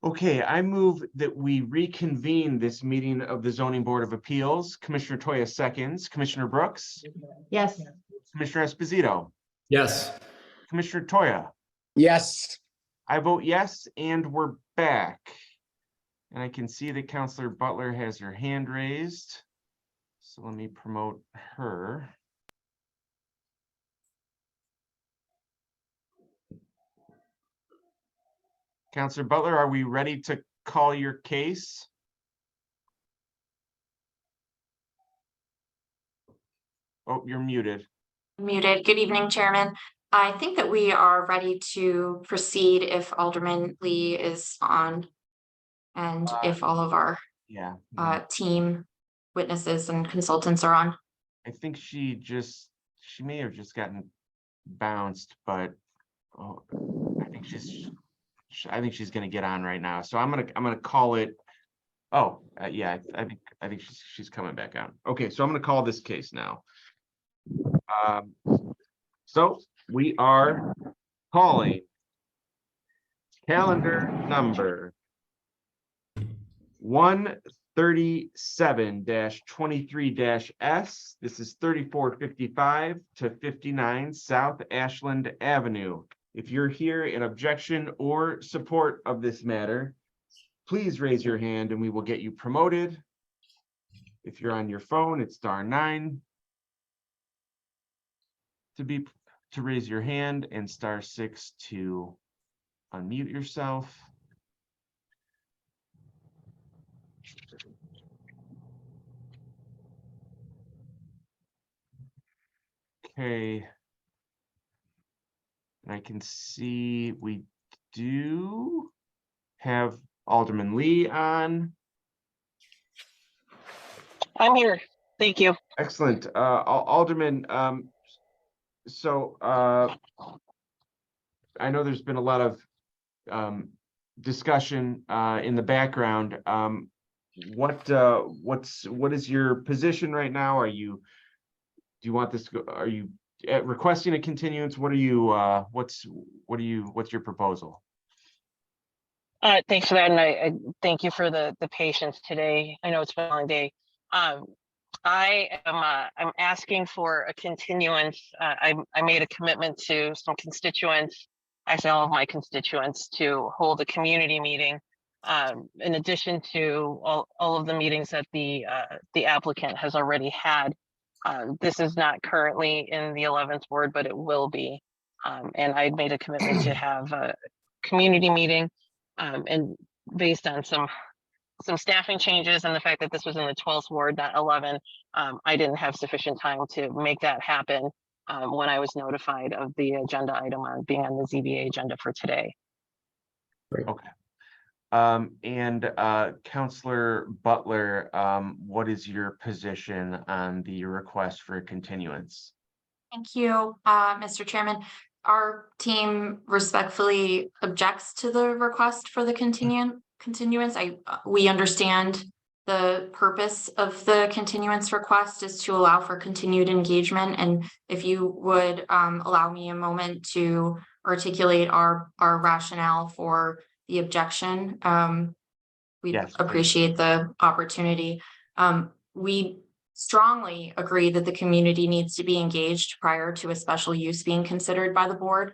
Okay, I move that we reconvene this meeting of the Zoning Board of Appeals. Commissioner Toya seconds. Commissioner Brooks, Yes. Commissioner Esposito, Yes. Commissioner Toya. Yes. I vote yes, and we're back. And I can see that Counselor Butler has her hand raised. So let me promote her. Counselor Butler, are we ready to call your case? Oh, you're muted. Muted. Good evening, Chairman. I think that we are ready to proceed if Alderman Lee is on and if all of our team witnesses and consultants are on. I think she may have just gotten bounced, but I think she's going to get on right now. So I'm going to call it. Oh, yeah, I think she's coming back on. Okay, so I'm going to call this case now. So we are calling calendar number 137-23-S. This is 3455 to 59 South Ashland Avenue. If you're here in objection or support of this matter, please raise your hand and we will get you promoted. If you're on your phone, it's *9 to raise your hand and *6 to unmute yourself. Okay. And I can see we do have Alderman Lee on. I'm here. Thank you. Excellent. Alderman, so I know there's been a lot of discussion in the background. What is your position right now? Do you want this? Are you requesting a continuance? What are you? What's your proposal? Thanks for that, and I thank you for the patience today. I know it's been a long day. I'm asking for a continuance. I made a commitment to some constituents, actually all of my constituents, to hold a community meeting. In addition to all of the meetings that the applicant has already had. This is not currently in the 11th ward, but it will be. And I made a commitment to have a community meeting. And based on some staffing changes and the fact that this was in the 12th ward, not 11, I didn't have sufficient time to make that happen when I was notified of the agenda item on being on the ZBA agenda for today. Okay. And Counselor Butler, what is your position on the request for a continuance? Thank you, Mr. Chairman. Our team respectfully objects to the request for the continuance. We understand the purpose of the continuance request is to allow for continued engagement. And if you would allow me a moment to articulate our rationale for the objection, we appreciate the opportunity. We strongly agree that the community needs to be engaged prior to a special use being considered by the board.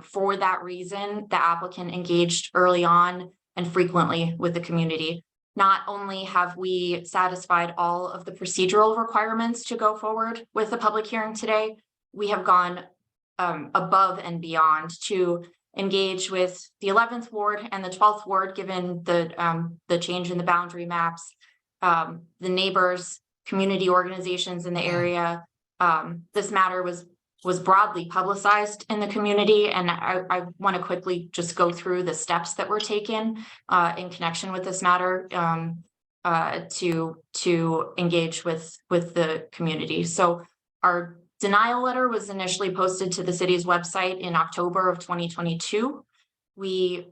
For that reason, the applicant engaged early on and frequently with the community. Not only have we satisfied all of the procedural requirements to go forward with the public hearing today, we have gone above and beyond to engage with the 11th ward and the 12th ward, given the change in the boundary maps, the neighbors, community organizations in the area. This matter was broadly publicized in the community, and I want to quickly just go through the steps that were taken in connection with this matter to engage with the community. So our denial letter was initially posted to the city's website in October of 2022. We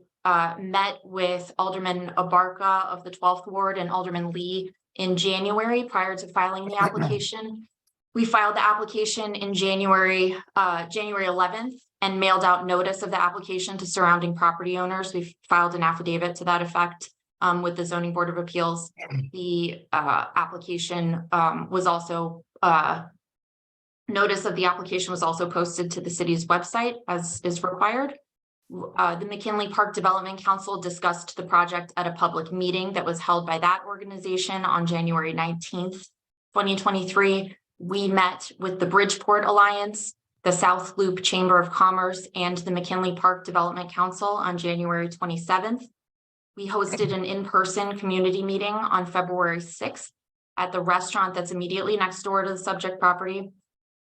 met with Alderman Abarca of the 12th ward and Alderman Lee in January prior to filing the application. We filed the application in January 11th, and mailed out notice of the application to surrounding property owners. We've filed an affidavit to that effect with the Zoning Board of Appeals. The application was also notice of the application was also posted to the city's website as is required. The McKinley Park Development Council discussed the project at a public meeting that was held by that organization on January 19th, 2023. We met with the Bridgeport Alliance, the South Loop Chamber of Commerce, and the McKinley Park Development Council on January 27th. We hosted an in-person community meeting on February 6th at the restaurant that's immediately next door to the subject property.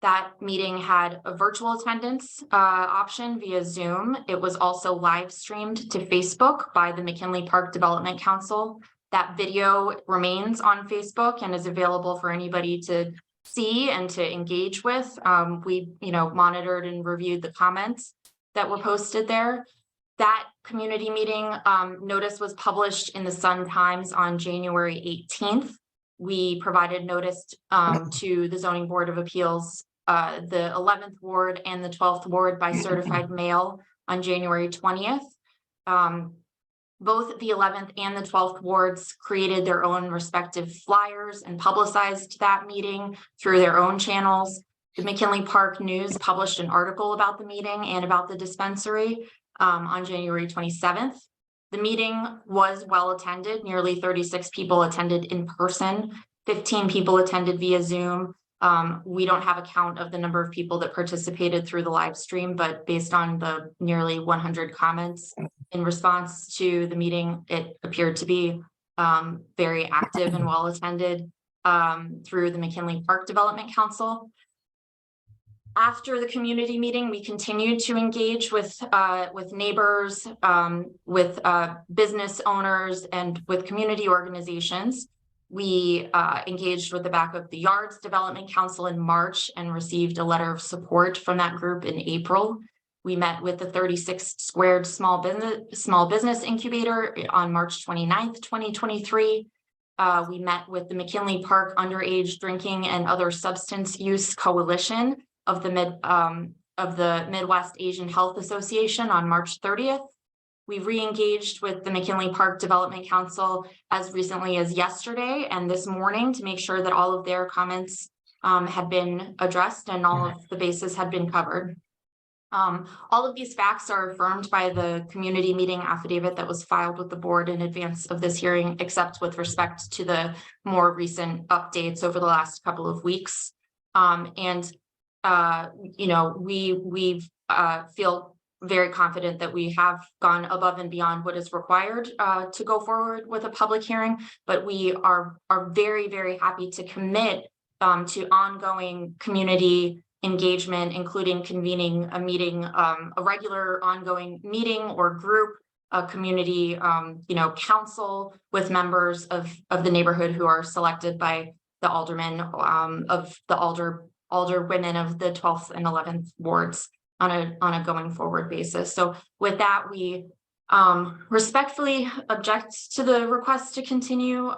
That meeting had a virtual attendance option via Zoom. It was also live streamed to Facebook by the McKinley Park Development Council. That video remains on Facebook and is available for anybody to see and to engage with. We, monitored and reviewed the comments that were posted there. That community meeting notice was published in the Sun Times on January 18th. We provided notice to the Zoning Board of Appeals, the 11th Ward and the 12th Ward by certified mail on January 20th. Both the 11th and the 12th wards created their own respective flyers and publicized that meeting through their own channels. The McKinley Park News published an article about the meeting and about the dispensary on January 27th. The meeting was well attended. Nearly 36 people attended in person. 15 people attended via Zoom. We don't have a count of the number of people that participated through the live stream, but based on the nearly 100 comments in response to the meeting, it appeared to be very active and well attended through the McKinley Park Development Council. After the community meeting, we continued to engage with neighbors, with business owners, and with community organizations. We engaged with the Backup the Yards Development Council in March and received a letter of support from that group in April. We met with the 36 Squared Small Business Incubator on March 29th, 2023. We met with the McKinley Park Underage Drinking and Other Substance Use Coalition of the Midwest Asian Health Association on March 30th. We re-engaged with the McKinley Park Development Council as recently as yesterday and this morning to make sure that all of their comments had been addressed and all of the bases had been covered. All of these facts are affirmed by the community meeting affidavit that was filed with the board in advance of this hearing, except with respect to the more recent updates over the last couple of weeks. We feel very confident that we have gone above and beyond what is required to go forward with a public hearing, but we are very, very happy to commit to ongoing community engagement, including convening a meeting, a regular ongoing meeting or group, a community, council with members of the neighborhood who are selected by the aldermen of the alderwomen of the 12th and 11th wards on a going forward basis. So with that, we respectfully object to the request to continue.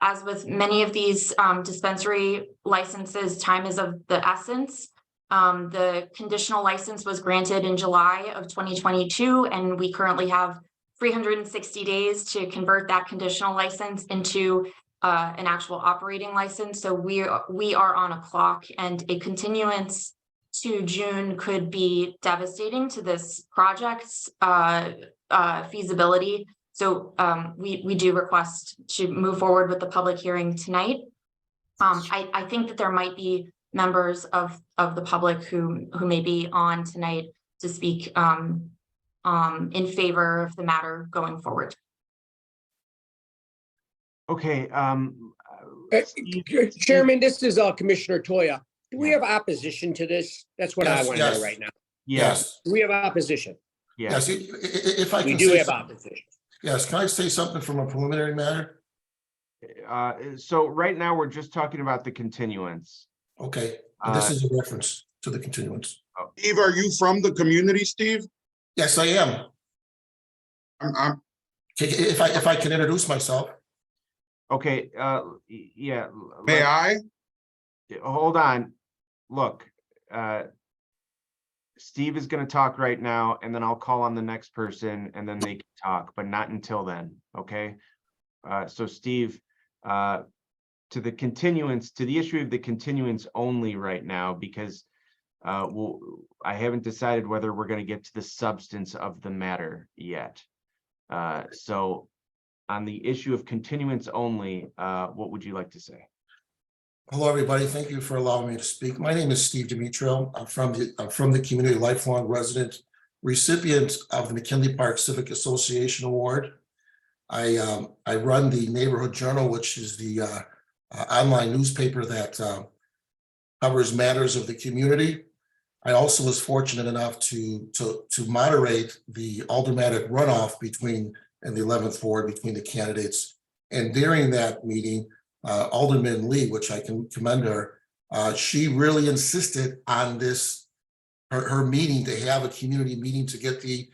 As with many of these dispensary licenses, time is of the essence. The conditional license was granted in July of 2022, and we currently have 360 days to convert that conditional license into an actual operating license. So we are on a clock, and a continuance to June could be devastating to this project's feasibility. So we do request to move forward with the public hearing tonight. I think that there might be members of the public who may be on tonight to speak in favor of the matter going forward. Okay. Chairman, this is Commissioner Toya. Do we have opposition to this? That's what I Yes, want to know yes. right now. Yes, Do we have opposition? yes. Yes, if I We can do say, have something- opposition. yes, can I say something from a preliminary matter? So right now, we're just talking about the continuance. Okay, and this is a reference to the continuance. Steve, are you from the community, Steve? Yes, I am. If I can introduce myself. Okay, yeah. May I? Hold on. Look, Steve is gonna talk right now, and then I'll call on the next person, and then they can talk, but not until then, okay? So Steve, to the continuance, to the issue of the continuance only right now, because I haven't decided whether we're gonna get to the substance of the matter yet. So on the issue of continuance only, what would you like to say? Hello, everybody. Thank you for allowing me to speak. My name is Steve Dimitro. I'm from the community lifelong resident, recipient of the McKinley Park Civic Association Award. I run the Neighborhood Journal, which is the online newspaper that covers matters of the community. I also was fortunate enough to moderate the aldermanic runoff in the 11th ward between the candidates. And during that meeting, Alderman Lee, which I can commend her, she really insisted on this, her meeting, to have a community meeting to get the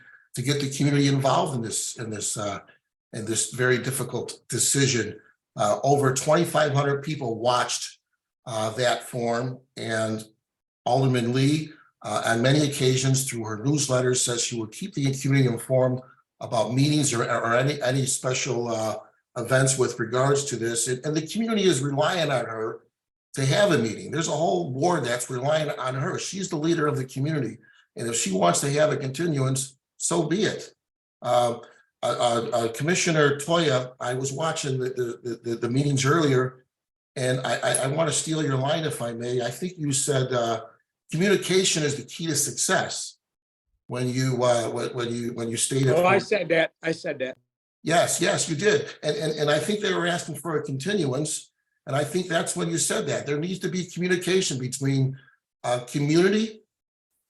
community involved in this very difficult decision. Over 2,500 people watched that forum, and Alderman Lee, on many occasions through her newsletters, says she would keep the community informed about meetings or any special events with regards to this. And the community is relying on her to have a meeting. There's a whole board that's relying on her. She's the leader of the community. And if she wants to have a continuance, so be it. Commissioner Toya, I was watching the meetings earlier, and I want to steal your line, if I may. I think you said communication is the key to success when you stated. Oh, I said that. Yes, you did. And I think they were asking for a continuance. And I think that's when you said that. There needs to be communication between community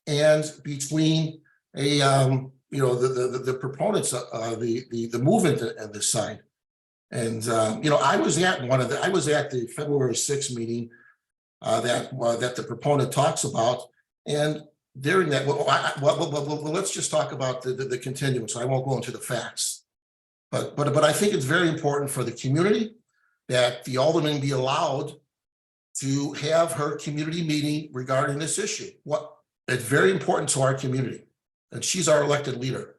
and between the proponents of the movement and the side. And I was at the February 6th meeting that the proponent talks about. And during that, let's just talk about the continuance. I won't go into the facts. But I think it's very important for the community that the alderman be allowed to have her community meeting regarding this issue. It's very important to our community, and she's our elected leader.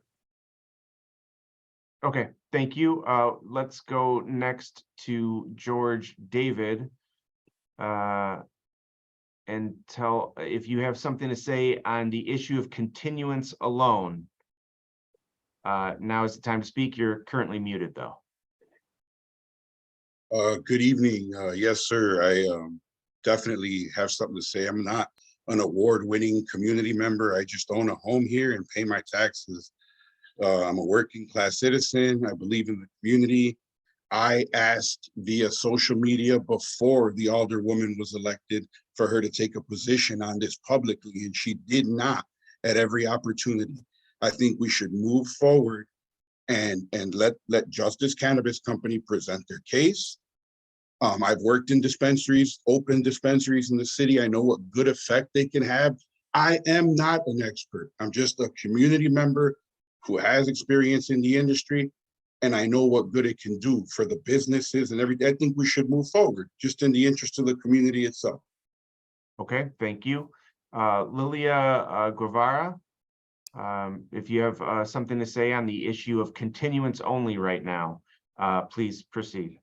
Okay, thank you. Let's go next to George David. And tell if you have something to say on the issue of continuance alone. Now is the time to speak. You're currently muted, though. Good evening. Yes, sir. I definitely have something to say. I'm not an award-winning community member. I just own a home here and pay my taxes. I'm a working class citizen. I believe in the community. I asked via social media before the alderwoman was elected for her to take a position on this publicly, and she did not at every opportunity. I think we should move forward and let Justice Cannabis Company present their case. I've worked in dispensaries, open dispensaries in the city. I know what good effect they can have. I am not an expert. I'm just a community member who has experience in the industry, and I know what good it can do for the businesses and everything. I think we should move forward just in the interest of the community itself. Okay, thank you. Lilia Guevara, if you have something to say on the issue of continuance only right now, please proceed.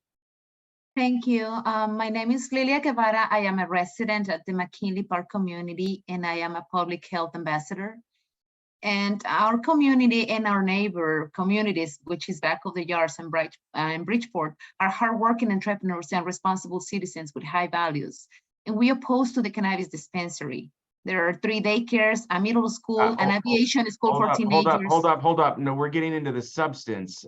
Thank you. My name is Lilia Guevara. I am a resident at the McKinley Park community, and I am a public health ambassador. And our community and our neighbor communities, which is Back of the Yards and Bridgeport, are hardworking entrepreneurs and responsible citizens with high values. And we oppose to the cannabis dispensary. There are 3 daycares, a middle school, an aviation school for teenagers. Hold up. No, we're getting into the substance.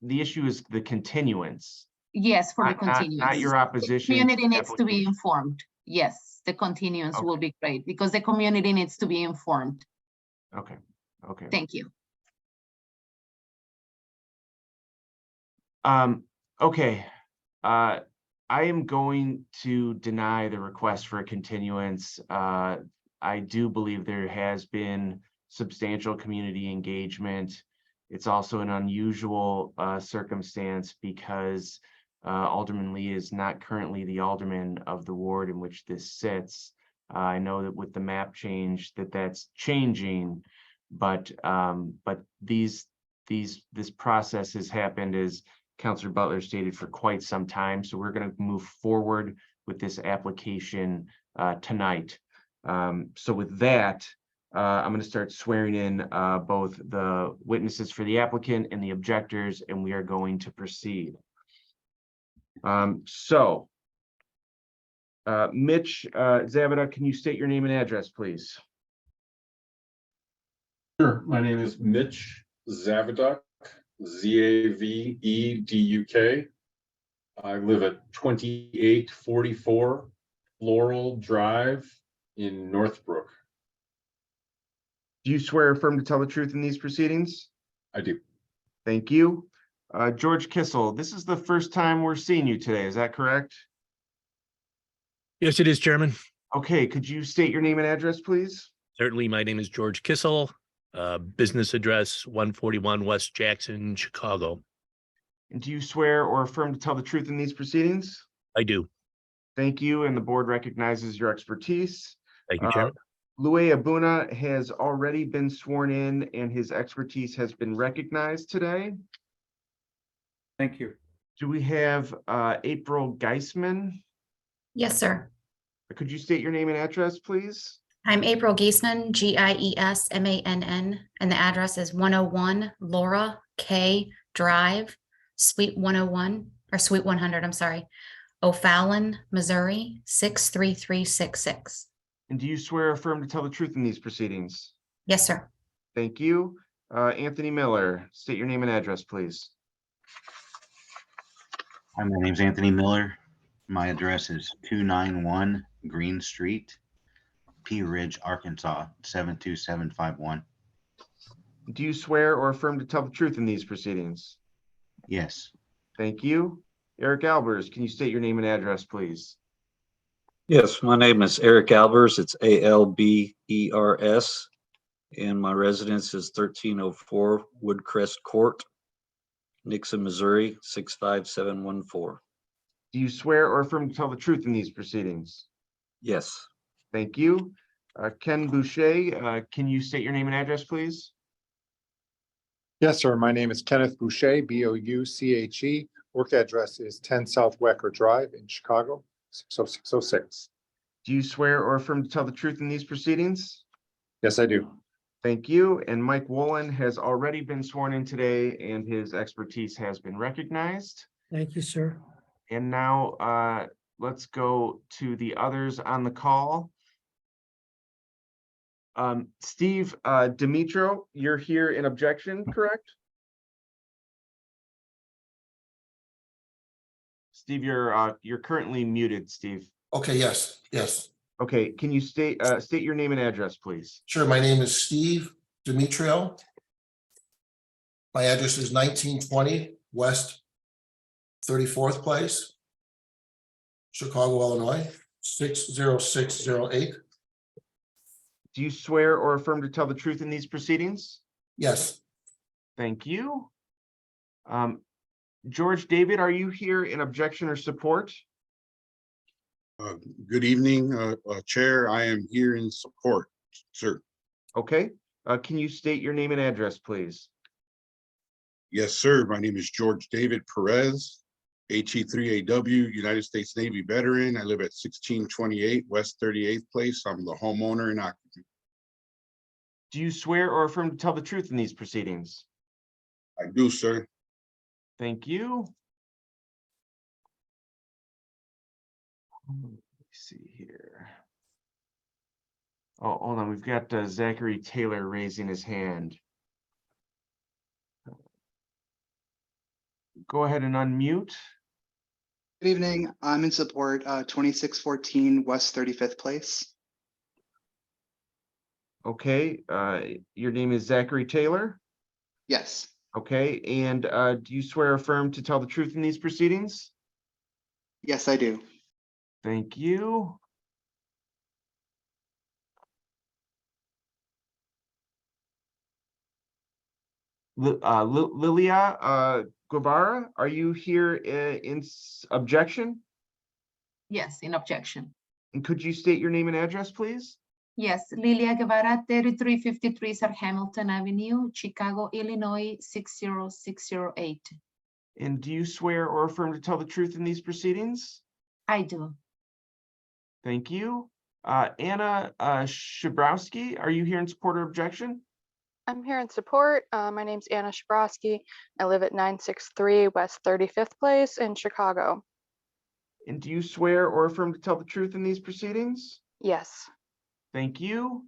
The issue is the continuance. Yes, for the continuance. Not your opposition. The community needs to be informed. Yes, the continuance will be great because the community needs to be informed. Okay. Thank you. Okay. I am going to deny the request for a continuance. I do believe there has been substantial community engagement. It's also an unusual circumstance because Alderman Lee is not currently the alderman of the ward in which this sits. I know that with the map change that's changing, but this process has happened, as Councilor Butler stated, for quite some time. So we're going to move forward with this application tonight. So with that, I'm going to start swearing in both the witnesses for the applicant and the objectors, and we are going to proceed. Mitch Zavada, can you state your name and address, please? Sure. My name is Mitch Zaveduk, Zaveduk. I live at 2844 Floral Drive in Northbrook. Do you swear or affirm to tell the truth in these proceedings? I do. Thank you. George Kissel, this is the first time we're seeing you today, is that correct? Yes, it is, Chairman. Okay, could you state your name and address, please? Certainly. My name is George Kissel, business address 141 West Jackson, Chicago. And do you swear or affirm to tell the truth in these proceedings? I do. Thank you, and the board recognizes your expertise. Thank you, Chairman. Louis Abuna has already been sworn in and his expertise has been recognized today. Thank you. Do we have April Geisman? Yes, sir. Could you state your name and address, please? I'm April Giesman, Giesmann, and the address is 101 Laura K Drive, Suite 101, or Suite 100, I'm sorry, O'Fallon, Missouri, 63366. And do you swear or affirm to tell the truth in these proceedings? Yes, sir. Thank you. Anthony Miller, state your name and address, please. Hi, my name's Anthony Miller. My address is 291 Green Street, Pea Ridge, Arkansas, 72751. Do you swear or affirm to tell the truth in these proceedings? Yes. Thank you. Eric Albers, can you state your name and address, please? Yes, my name is Eric Albers. It's ALBERS. And my residence is 1304 Woodcrest Court, Nixon, Missouri, 65714. Do you swear or affirm to tell the truth in these proceedings? Yes. Thank you. Ken Boucher, can you state your name and address, please? Yes, sir. My name is Kenneth Boucher, Bouche. Work address is 10 South Wecker Drive in Chicago, 60606. Do you swear or affirm to tell the truth in these proceedings? Yes, I do. Thank you. And Mike Wolin has already been sworn in today and his expertise has been recognized. Thank you, sir. And now let's go to the others on the call. Steve Dimitro, you're here in objection, correct? Steve, you're currently muted, Steve. Okay, yes, yes. Okay, can you state your name and address, please? Sure, my name is Steve Demetrio. My address is 1920 West 34th Place, Chicago, Illinois, 60608. Do you swear or affirm to tell the truth in these proceedings? Yes, Thank you. George David, are you here in objection or support? Good evening, Chair. I am here in support, sir. Okay, can you state your name and address, please? Yes, sir. My name is George David Perez, HE3AW, United States Navy veteran. I live at 1628 West 38th Place. I'm the homeowner and occupant. Do you swear or affirm to tell the truth in these proceedings? I do, sir. Thank you. Let me see here. Oh, hold on. We've got Zachary Taylor raising his hand. Go ahead and unmute. Good evening. I'm in support, 2614 West 35th Place. Okay, your name is Zachary Taylor? Yes, Okay, and do you swear or affirm to tell the truth in these proceedings? yes, I do. Thank you. Lilia Guevara, are you here in objection? Yes, in objection. And could you state your name and address, please? Yes, Lilia Guevara, 3353 South Hamilton Avenue, Chicago, Illinois, 60608. And do you swear or affirm to tell the truth in these proceedings? I do. Thank you. Anna Shabrowski, are you here in support or objection? I'm here in support. My name's Anna Shabrowski. I live at 963 West 35th Place in Chicago. And do you swear or affirm to tell the truth in these proceedings? Yes. Thank you.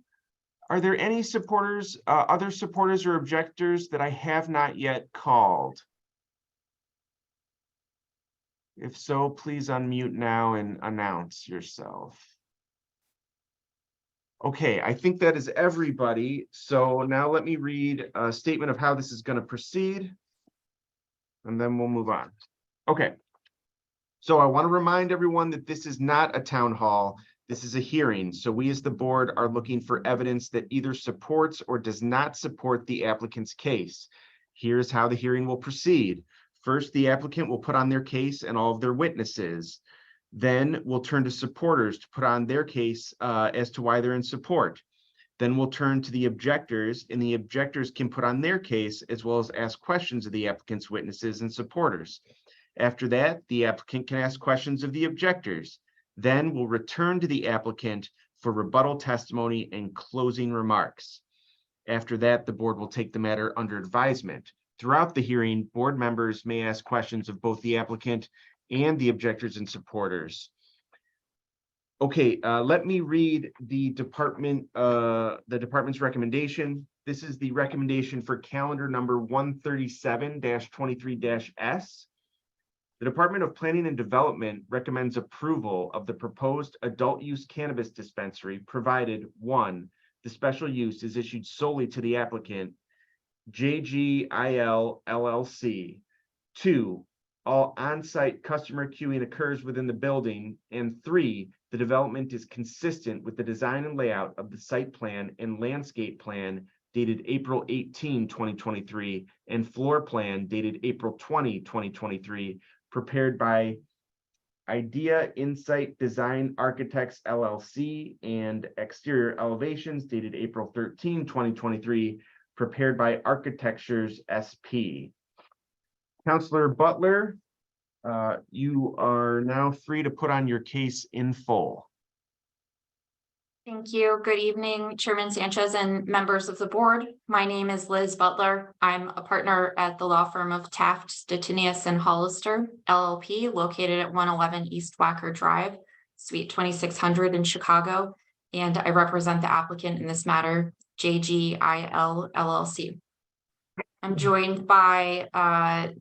Are there any supporters, other supporters or objectors that I have not yet called? If so, please unmute now and announce yourself. Okay, I think that is everybody. So now let me read a statement of how this is going to proceed, and then we'll move on. Okay. So I want to remind everyone that this is not a town hall. This is a hearing. So we as the board are looking for evidence that either supports or does not support the applicant's case. Here's how the hearing will proceed. First, the applicant will put on their case and all of their witnesses. Then we'll turn to supporters to put on their case as to why they're in support. Then we'll turn to the objectors, and the objectors can put on their case as well as ask questions of the applicant's witnesses and supporters. After that, the applicant can ask questions of the objectors. Then we'll return to the applicant for rebuttal testimony and closing remarks. After that, the board will take the matter under advisement. Throughout the hearing, board members may ask questions of both the applicant and the objectors and supporters. Okay, let me read the department's recommendation. This is the recommendation for calendar number 137-23-S. The Department of Planning and Development recommends approval of the proposed adult use cannabis dispensary, provided 1, the special use is issued solely to the applicant, JGIL LLC. 2, all on-site customer queuing occurs within the building. And 3, the development is consistent with the design and layout of the site plan and landscape plan dated April 18, 2023, and floor plan dated April 20, 2023, prepared by Idea Insight Design Architects LLC, and exterior elevations dated April 13, 2023, prepared by Architectures SP. Councilor Butler, you are now free to put on your case in full. Thank you. Good evening, Chairman Sanchez and members of the board. My name is Liz Butler. I'm a partner at the law firm of Taft, Stettinius and Hollister, LLP, located at 111 East Wacker Drive, Suite 2600 in Chicago. And I represent the applicant in this matter, JGIL LLC. I'm joined by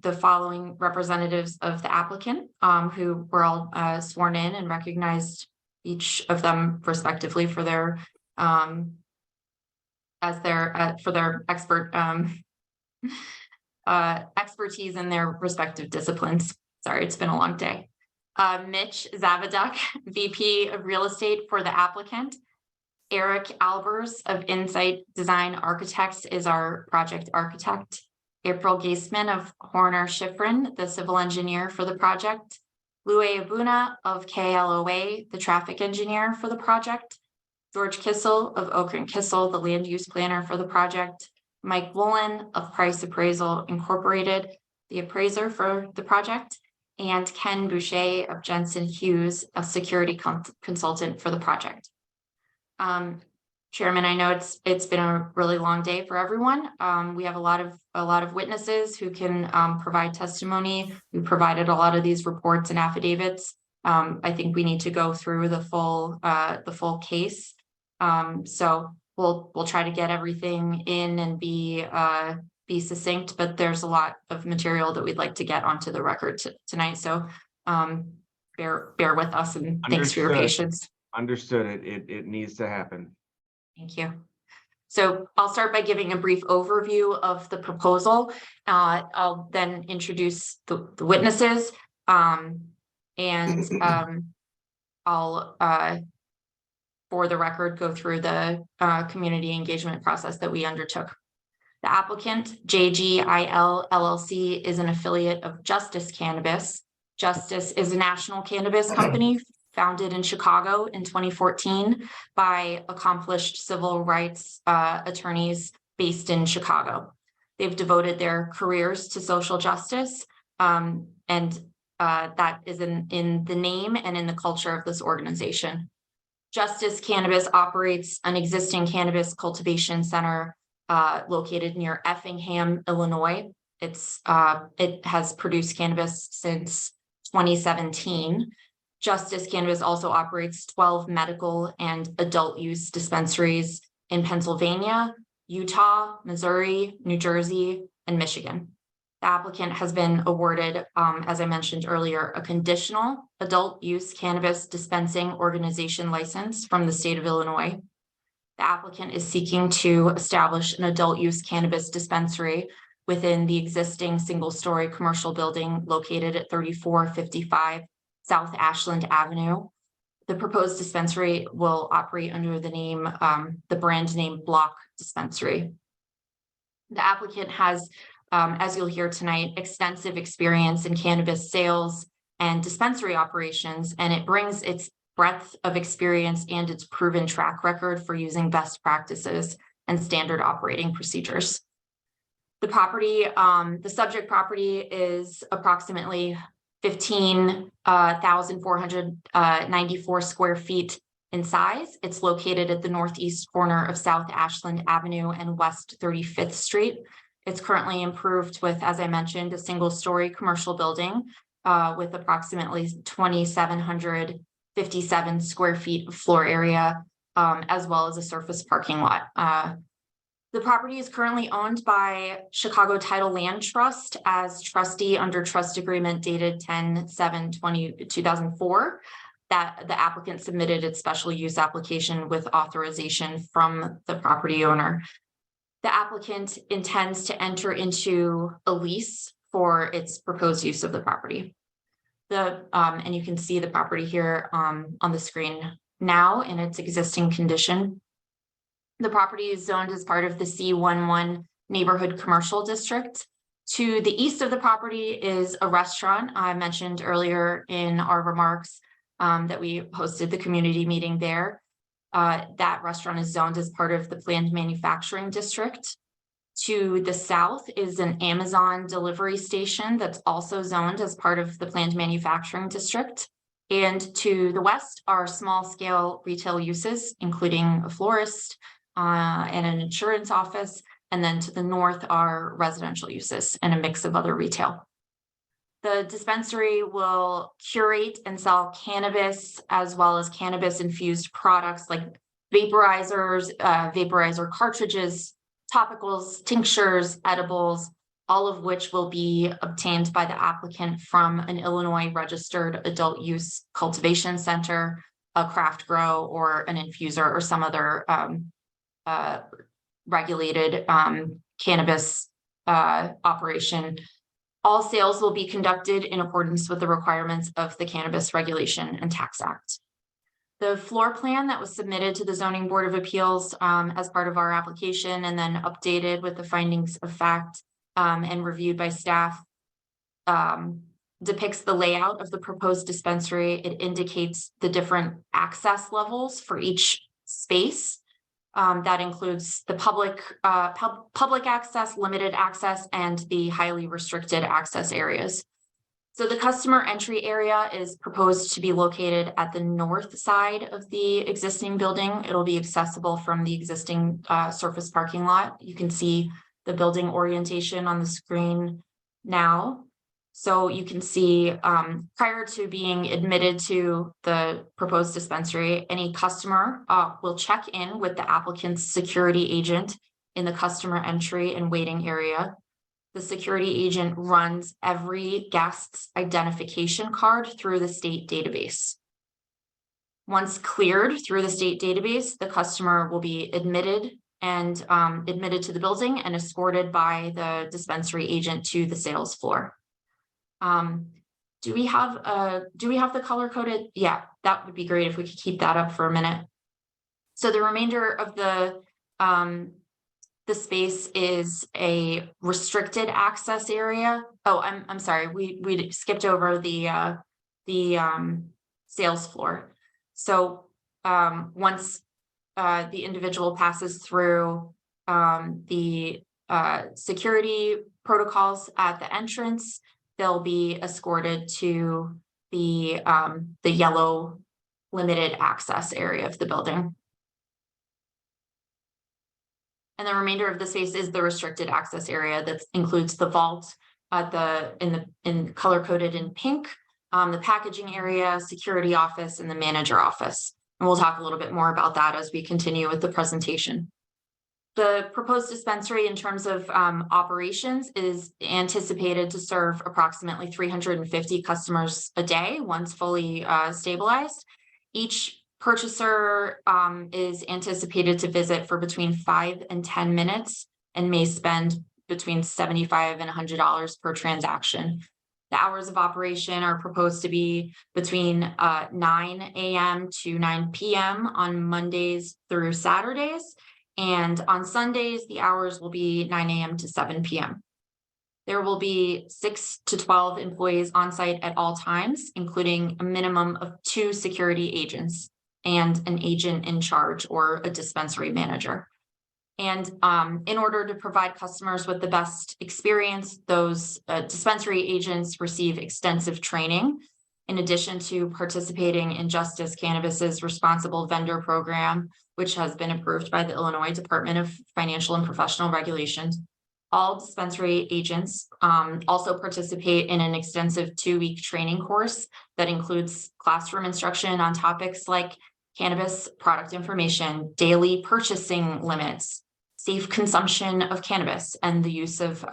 the following representatives of the applicant who were all sworn in and recognized, each of them respectively, for their expert expertise in their respective disciplines. Sorry, it's been a long day. Mitch Zavoduk, VP of Real Estate for the applicant. Eric Albers of Insight Design Architects is our project architect. April Gaisman of Horner Schifrin, the civil engineer for the project. Louie Abuna of KLOA, the traffic engineer for the project. George Kissel of Oakland Kissel, the land use planner for the project. Mike Woolen of Price Appraisal Incorporated, the appraiser for the project. And Ken Boucher of Jensen Hughes, a security consultant for the project. Chairman, I know it's been a really long day for everyone. We have a lot of witnesses who can provide testimony. We provided a lot of these reports and affidavits. I think we need to go through the full case. So we'll try to get everything in and be succinct, but there's a lot of material that we'd like to get onto the record tonight. So bear with us, and thanks for your patience. Understood. It needs to happen. Thank you. So I'll start by giving a brief overview of the proposal. I'll then introduce the witnesses, and I'll, for the record, go through the community engagement process that we undertook. The applicant, JGIL LLC, is an affiliate of Justice Cannabis. Justice is a national cannabis company founded in Chicago in 2014 by accomplished civil rights attorneys based in Chicago. They've devoted their careers to social justice, and that is in the name and in the culture of this organization. Justice Cannabis operates an existing cannabis cultivation center located near Effingham, Illinois. It has produced cannabis since 2017. Justice Cannabis also operates 12 medical and adult use dispensaries in Pennsylvania, Utah, Missouri, New Jersey, and Michigan. The applicant has been awarded, as I mentioned earlier, a conditional adult use cannabis dispensing organization license from the state of Illinois. The applicant is seeking to establish an adult use cannabis dispensary within the existing single-story commercial building located at 3455 South Ashland Avenue. The proposed dispensary will operate under the name, the brand name Block Dispensary. The applicant has, as you'll hear tonight, extensive experience in cannabis sales and dispensary operations, and it brings its breadth of experience and its proven track record for using best practices and standard operating procedures. The property, the subject property is approximately 15,494 square feet in size. It's located at the northeast corner of South Ashland Avenue and West 35th Street. It's currently improved with, as I mentioned, a single-story commercial building with approximately 2,757 square feet of floor area, as well as a surface parking lot. The property is currently owned by Chicago Title Land Trust as trustee under trust agreement dated 10/7/2004. That the applicant submitted its special use application with authorization from the property owner. The applicant intends to enter into a lease for its proposed use of the property. And you can see the property here on the screen now in its existing condition. The property is zoned as part of the C11 Neighborhood Commercial District. To the east of the property is a restaurant. I mentioned earlier in our remarks that we hosted the community meeting there. That restaurant is zoned as part of the planned manufacturing district. To the south is an Amazon delivery station that's also zoned as part of the planned manufacturing district. And to the west are small scale retail uses, including a florist and an insurance office. And then to the north are residential uses and a mix of other retail. The dispensary will curate and sell cannabis as well as cannabis infused products like vaporizers, vaporizer cartridges, topicals, tinctures, edibles, all of which will be obtained by the applicant from an Illinois registered adult use cultivation center, a craft grow, or an infuser, or some other regulated cannabis operation. All sales will be conducted in accordance with the requirements of the Cannabis Regulation and Tax Act. The floor plan that was submitted to the Zoning Board of Appeals as part of our application and then updated with the findings of fact and reviewed by staff depicts the layout of the proposed dispensary. It indicates the different access levels for each space. That includes the public access, limited access, and the highly restricted access areas. So the customer entry area is proposed to be located at the north side of the existing building. It'll be accessible from the existing surface parking lot. You can see the building orientation on the screen now. So you can see prior to being admitted to the proposed dispensary, any customer will check in with the applicant's security agent in the customer entry and waiting area. The security agent runs every guest's identification card through the state database. Once cleared through the state database, the customer will be admitted to the building and escorted by the dispensary agent to the sales floor. Do we have the color coded? Yeah, that would be great if we could keep that up for a minute. So the remainder of the space is a restricted access area. Oh, I'm sorry. We skipped over the sales floor. So once the individual passes through the security protocols at the entrance, they'll be escorted to the yellow limited access area of the building. And the remainder of the space is the restricted access area that includes the vault in color coded in pink, the packaging area, security office, and the manager office. And we'll talk a little bit more about that as we continue with the presentation. The proposed dispensary in terms of operations is anticipated to serve approximately 350 customers a day once fully stabilized. Each purchaser is anticipated to visit for between 5 and 10 minutes and may spend between $75 and $100 per transaction. The hours of operation are proposed to be between 9 a.m. to 9 p.m. on Mondays through Saturdays. And on Sundays, the hours will be 9 a.m. to 7 p.m. There will be 6 to 12 employees on site at all times, including a minimum of 2 security agents and an agent in charge or a dispensary manager. And in order to provide customers with the best experience, those dispensary agents receive extensive training. In addition to participating in Justice Cannabis's responsible vendor program, which has been approved by the Illinois Department of Financial and Professional Regulations, all dispensary agents also participate in an extensive 2-week training course that includes classroom instruction on topics like cannabis product information, daily purchasing limits, safe consumption of cannabis, and the use of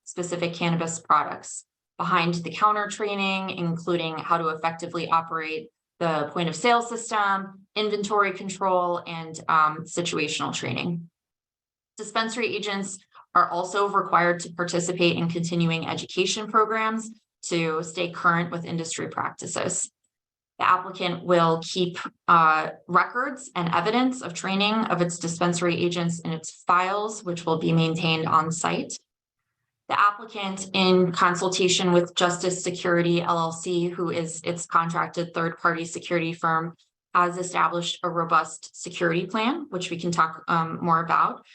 specific cannabis products. Behind the counter training, including how to effectively operate the point of sale system, inventory control, and situational training. Dispensary agents are also required to participate in continuing education programs to stay current with industry practices. The applicant will keep records and evidence of training of its dispensary agents in its files, which will be maintained on site. The applicant, in consultation with Justice Security LLC, who is its contracted third-party security firm, has established a robust security plan, which we can talk more about.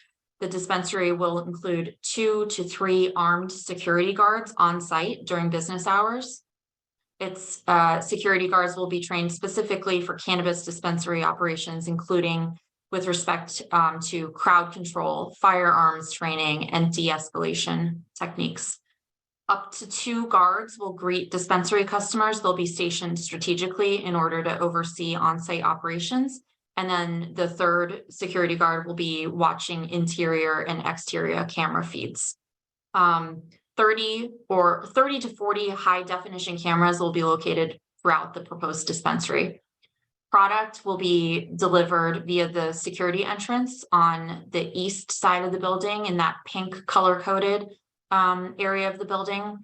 The dispensary will include 2 to 3 armed security guards on site during business hours. Its security guards will be trained specifically for cannabis dispensary operations, including with respect to crowd control, firearms training, and de-escalation techniques. Up to 2 guards will greet dispensary customers. They'll be stationed strategically in order to oversee on-site operations. And then the 3rd security guard will be watching interior and exterior camera feeds. 30 to 40 high definition cameras will be located throughout the proposed dispensary. Product will be delivered via the security entrance on the east side of the building in that pink color-coded area of the building.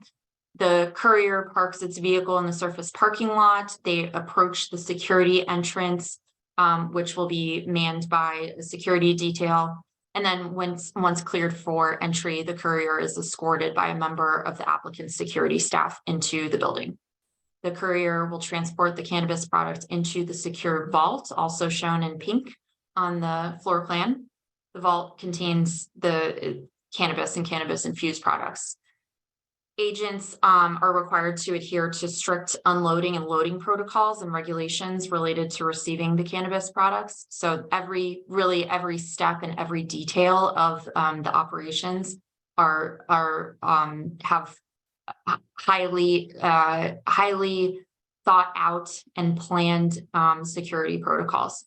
The courier parks its vehicle in the surface parking lot. They approach the security entrance, which will be manned by a security detail. And then once cleared for entry, the courier is escorted by a member of the applicant's security staff into the building. The courier will transport the cannabis product into the secure vault, also shown in pink on the floor plan. The vault contains the cannabis and cannabis-infused products. Agents are required to adhere to strict unloading and loading protocols and regulations related to receiving the cannabis products. So every step and every detail of the operations have highly thought out and planned security protocols.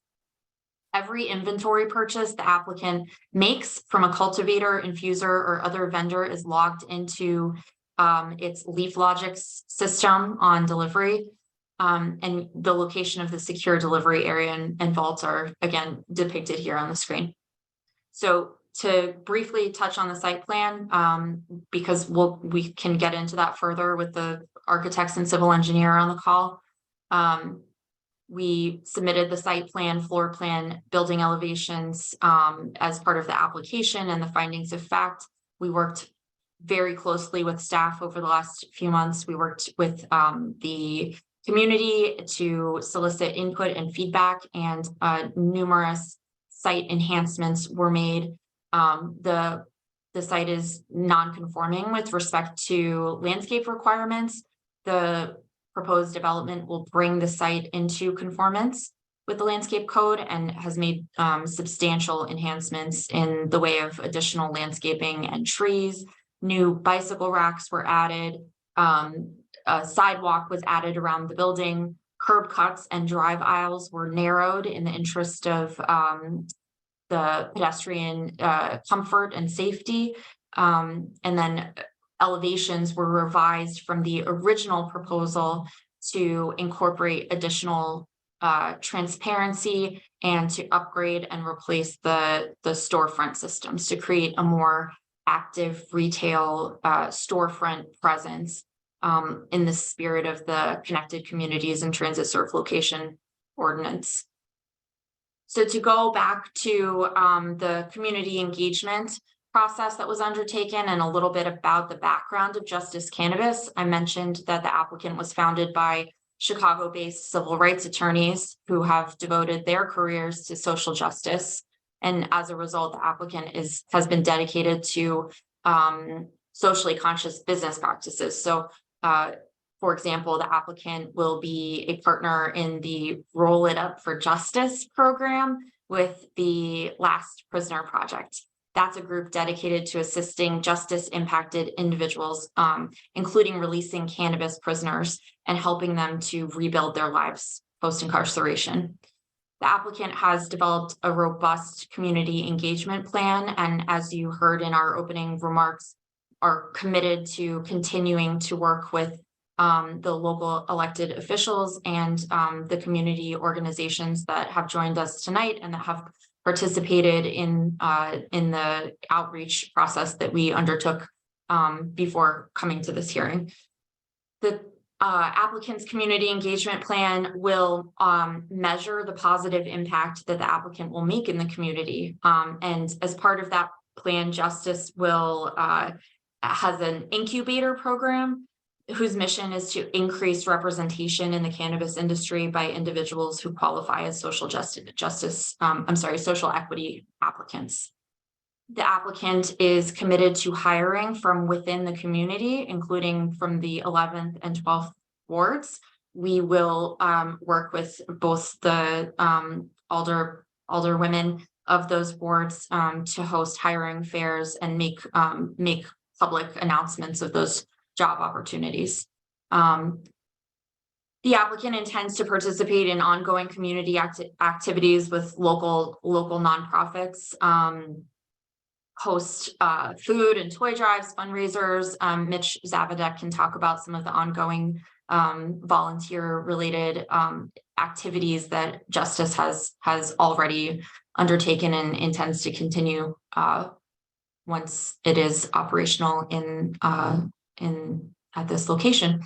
Every inventory purchase the applicant makes from a cultivator, infuser, or other vendor is logged into its LeafLogic system on delivery. And the location of the secure delivery area and vaults are again depicted here on the screen. So to briefly touch on the site plan, because we can get into that further with the architects and civil engineer on the call. We submitted the site plan, floor plan, building elevations as part of the application and the findings of fact. We worked very closely with staff over the last few months. We worked with the community to solicit input and feedback, and numerous site enhancements were made. The site is non-conforming with respect to landscape requirements. The proposed development will bring the site into conformance with the landscape code and has made substantial enhancements in the way of additional landscaping and trees. New bicycle racks were added. A sidewalk was added around the building. Curb cuts and drive aisles were narrowed in the interest of the pedestrian comfort and safety. And then elevations were revised from the original proposal to incorporate additional transparency and to upgrade and replace the storefront systems to create a more active retail storefront presence in the spirit of the Connected Communities and Transit Serve Location Ordinance. So to go back to the community engagement process that was undertaken and a little bit about the background of Justice Cannabis, I mentioned that the applicant was founded by Chicago-based civil rights attorneys who have devoted their careers to social justice. And as a result, the applicant has been dedicated to socially conscious business practices. So, for example, the applicant will be a partner in the Roll It Up for Justice program with the Last Prisoner Project. That's a group dedicated to assisting justice-impacted individuals, including releasing cannabis prisoners and helping them to rebuild their lives post-incarceration. The applicant has developed a robust community engagement plan, and as you heard in our opening remarks, are committed to continuing to work with the local elected officials and the community organizations that have joined us tonight and that have participated in the outreach process that we undertook before coming to this hearing. The applicant's community engagement plan will measure the positive impact that the applicant will make in the community. And as part of that plan, Justice will has an incubator program whose mission is to increase representation in the cannabis industry by individuals who qualify as social equity applicants. The applicant is committed to hiring from within the community, including from the 11th and 12th wards. We will work with both the alderwomen of those boards to host hiring fairs and make public announcements of those job opportunities. The applicant intends to participate in ongoing community activities with local nonprofits, host food and toy drives, fundraisers. Mitch Zavodek can talk about some of the ongoing volunteer-related activities that Justice has already undertaken and intends to continue once it is operational at this location.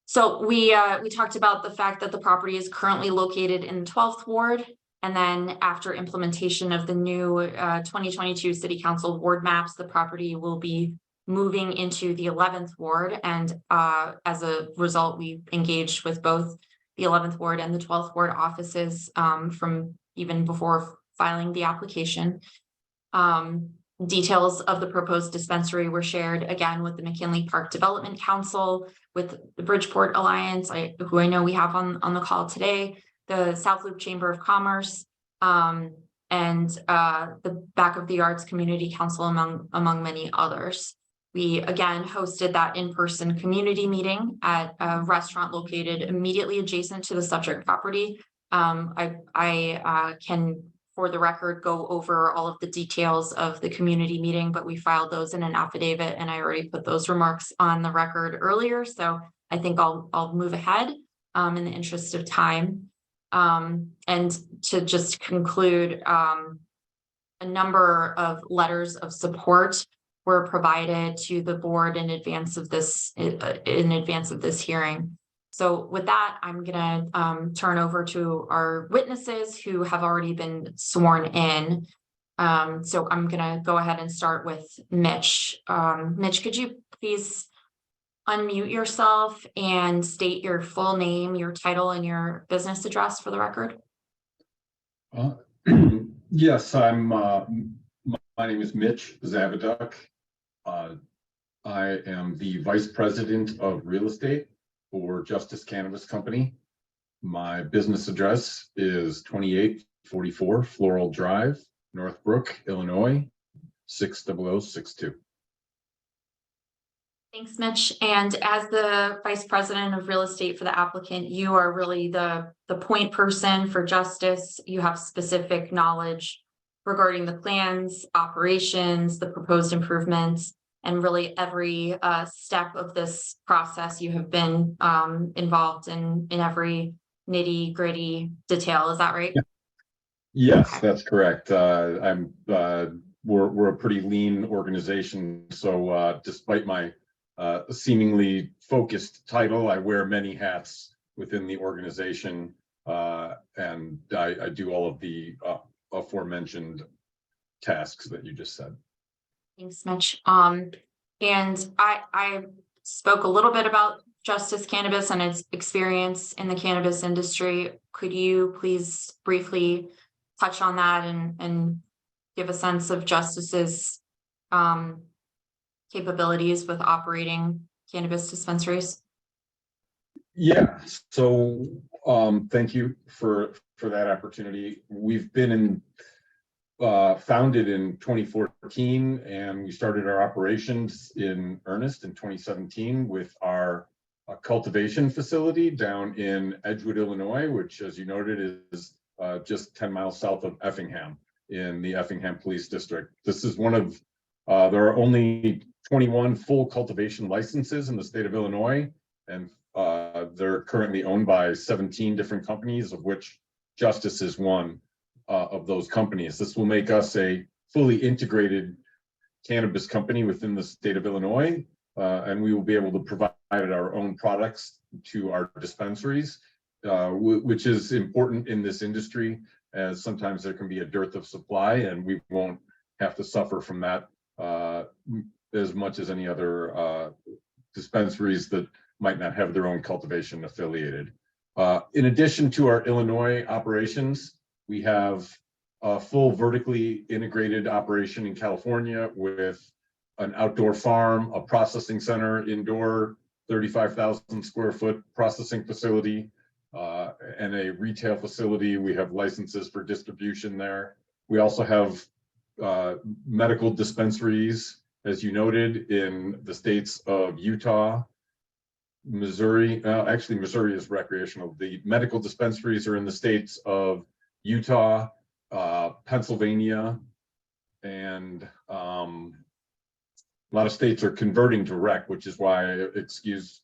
So we talked about the fact that the property is currently located in the 12th ward, and then after implementation of the new 2022 City Council ward maps, the property will be moving into the 11th ward. And as a result, we engaged with both the 11th ward and the 12th ward offices from even before filing the application. Details of the proposed dispensary were shared again with the McKinley Park Development Council, with the Bridgeport Alliance, who I know we have on the call today, the South Loop Chamber of Commerce, and the Back of the Arts Community Council, among many others. We again hosted that in-person community meeting at a restaurant located immediately adjacent to the subject property. I can, for the record, go over all of the details of the community meeting, but we filed those in an affidavit and I already put those remarks on the record earlier. So I think I'll move ahead in the interest of time. And to just conclude, a number of letters of support were provided to the board in advance of this hearing. So with that, I'm gonna turn over to our witnesses who have already been sworn in. So I'm gonna go ahead and start with Mitch. Mitch, could you please unmute yourself and state your full name, your title, and your business address for the record? Yes, my name is Mitch Zavoduk. I am the Vice President of Real Estate for Justice Cannabis Company. My business address is 2844 Floral Drive, Northbrook, Illinois, 60062. Thanks, Mitch. And as the Vice President of Real Estate for the applicant, you are really the point person for Justice. You have specific knowledge regarding the plans, operations, the proposed improvements, and really every step of this process. You have been involved in every nitty gritty detail. Is that right? Yes, Okay. that's correct. We're a pretty lean organization, so despite my seemingly focused title, I wear many hats within the organization, and I do all of the aforementioned tasks that you just said. Thanks, Mitch. And I spoke a little bit about Justice Cannabis and its experience in the cannabis industry. Could you please briefly touch on that and give a sense of Justice's capabilities with operating cannabis dispensaries? Yeah, so thank you for that opportunity. We've been founded in 2014, and we started our operations in earnest in 2017 with our cultivation facility down in Edgewood, Illinois, which, as you noted, is just 10 miles south of Effingham in the Effingham Police District. This is one of, there are only 21 full cultivation licenses in the state of Illinois, and they're currently owned by 17 different companies, of which Justice is one of those companies. This will make us a fully integrated cannabis company within the state of Illinois, and we will be able to provide our own products to our dispensaries, which is important in this industry, as sometimes there can be a dearth of supply, and we won't have to suffer from that as much as any other dispensaries that might not have their own cultivation affiliated. In addition to our Illinois operations, we have a full vertically integrated operation in California with an outdoor farm, a processing center, indoor 35,000 square foot processing facility, and a retail facility. We have licenses for distribution there. We also have medical dispensaries, as you noted, in the states of Utah, Missouri. Actually, Missouri is recreational. The medical dispensaries are in the states of Utah, Pennsylvania, and a lot of states are converting to rec, which is why, excuse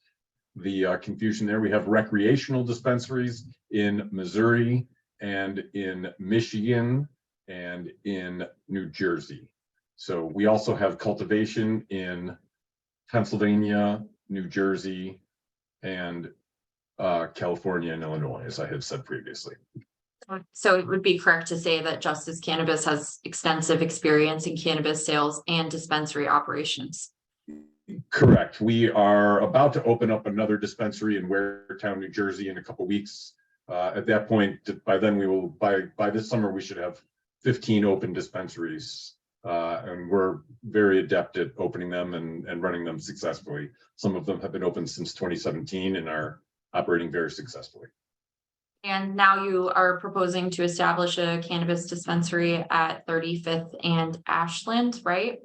the confusion there. We have recreational dispensaries in Missouri and in Michigan and in New Jersey. So we also have cultivation in Pennsylvania, New Jersey, and California and Illinois, as I had said previously. So it would be correct to say that Justice Cannabis has extensive experience in cannabis sales and dispensary operations. Correct. We are about to open up another dispensary in Waretown, New Jersey in a couple of weeks. At that point, by then we will, by this summer, we should have 15 open dispensaries. And we're very adept at opening them and running them successfully. Some of them have been open since 2017 and are operating very successfully. And now you are proposing to establish a cannabis dispensary at 35th and Ashland, right?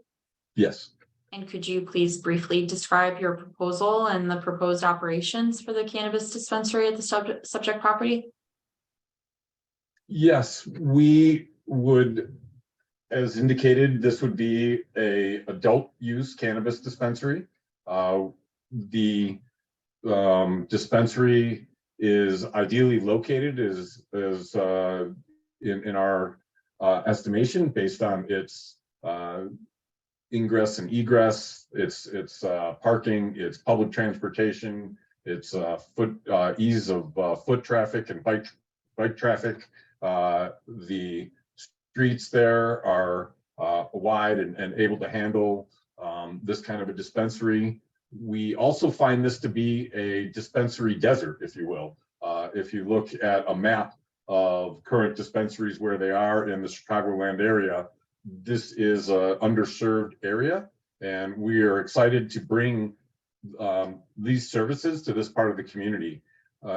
Yes. And could you please briefly describe your proposal and the proposed operations for the cannabis dispensary at the subject property? Yes, we would, as indicated, this would be a adult use cannabis dispensary. The dispensary is ideally located in our estimation based on its ingress and egress, its parking, its public transportation, its ease of foot traffic and bike traffic. The streets there are wide and able to handle this kind of a dispensary. We also find this to be a dispensary desert, if you will. If you look at a map of current dispensaries where they are in the Chicagoland area, this is an underserved area, and we are excited to bring these services to this part of the community.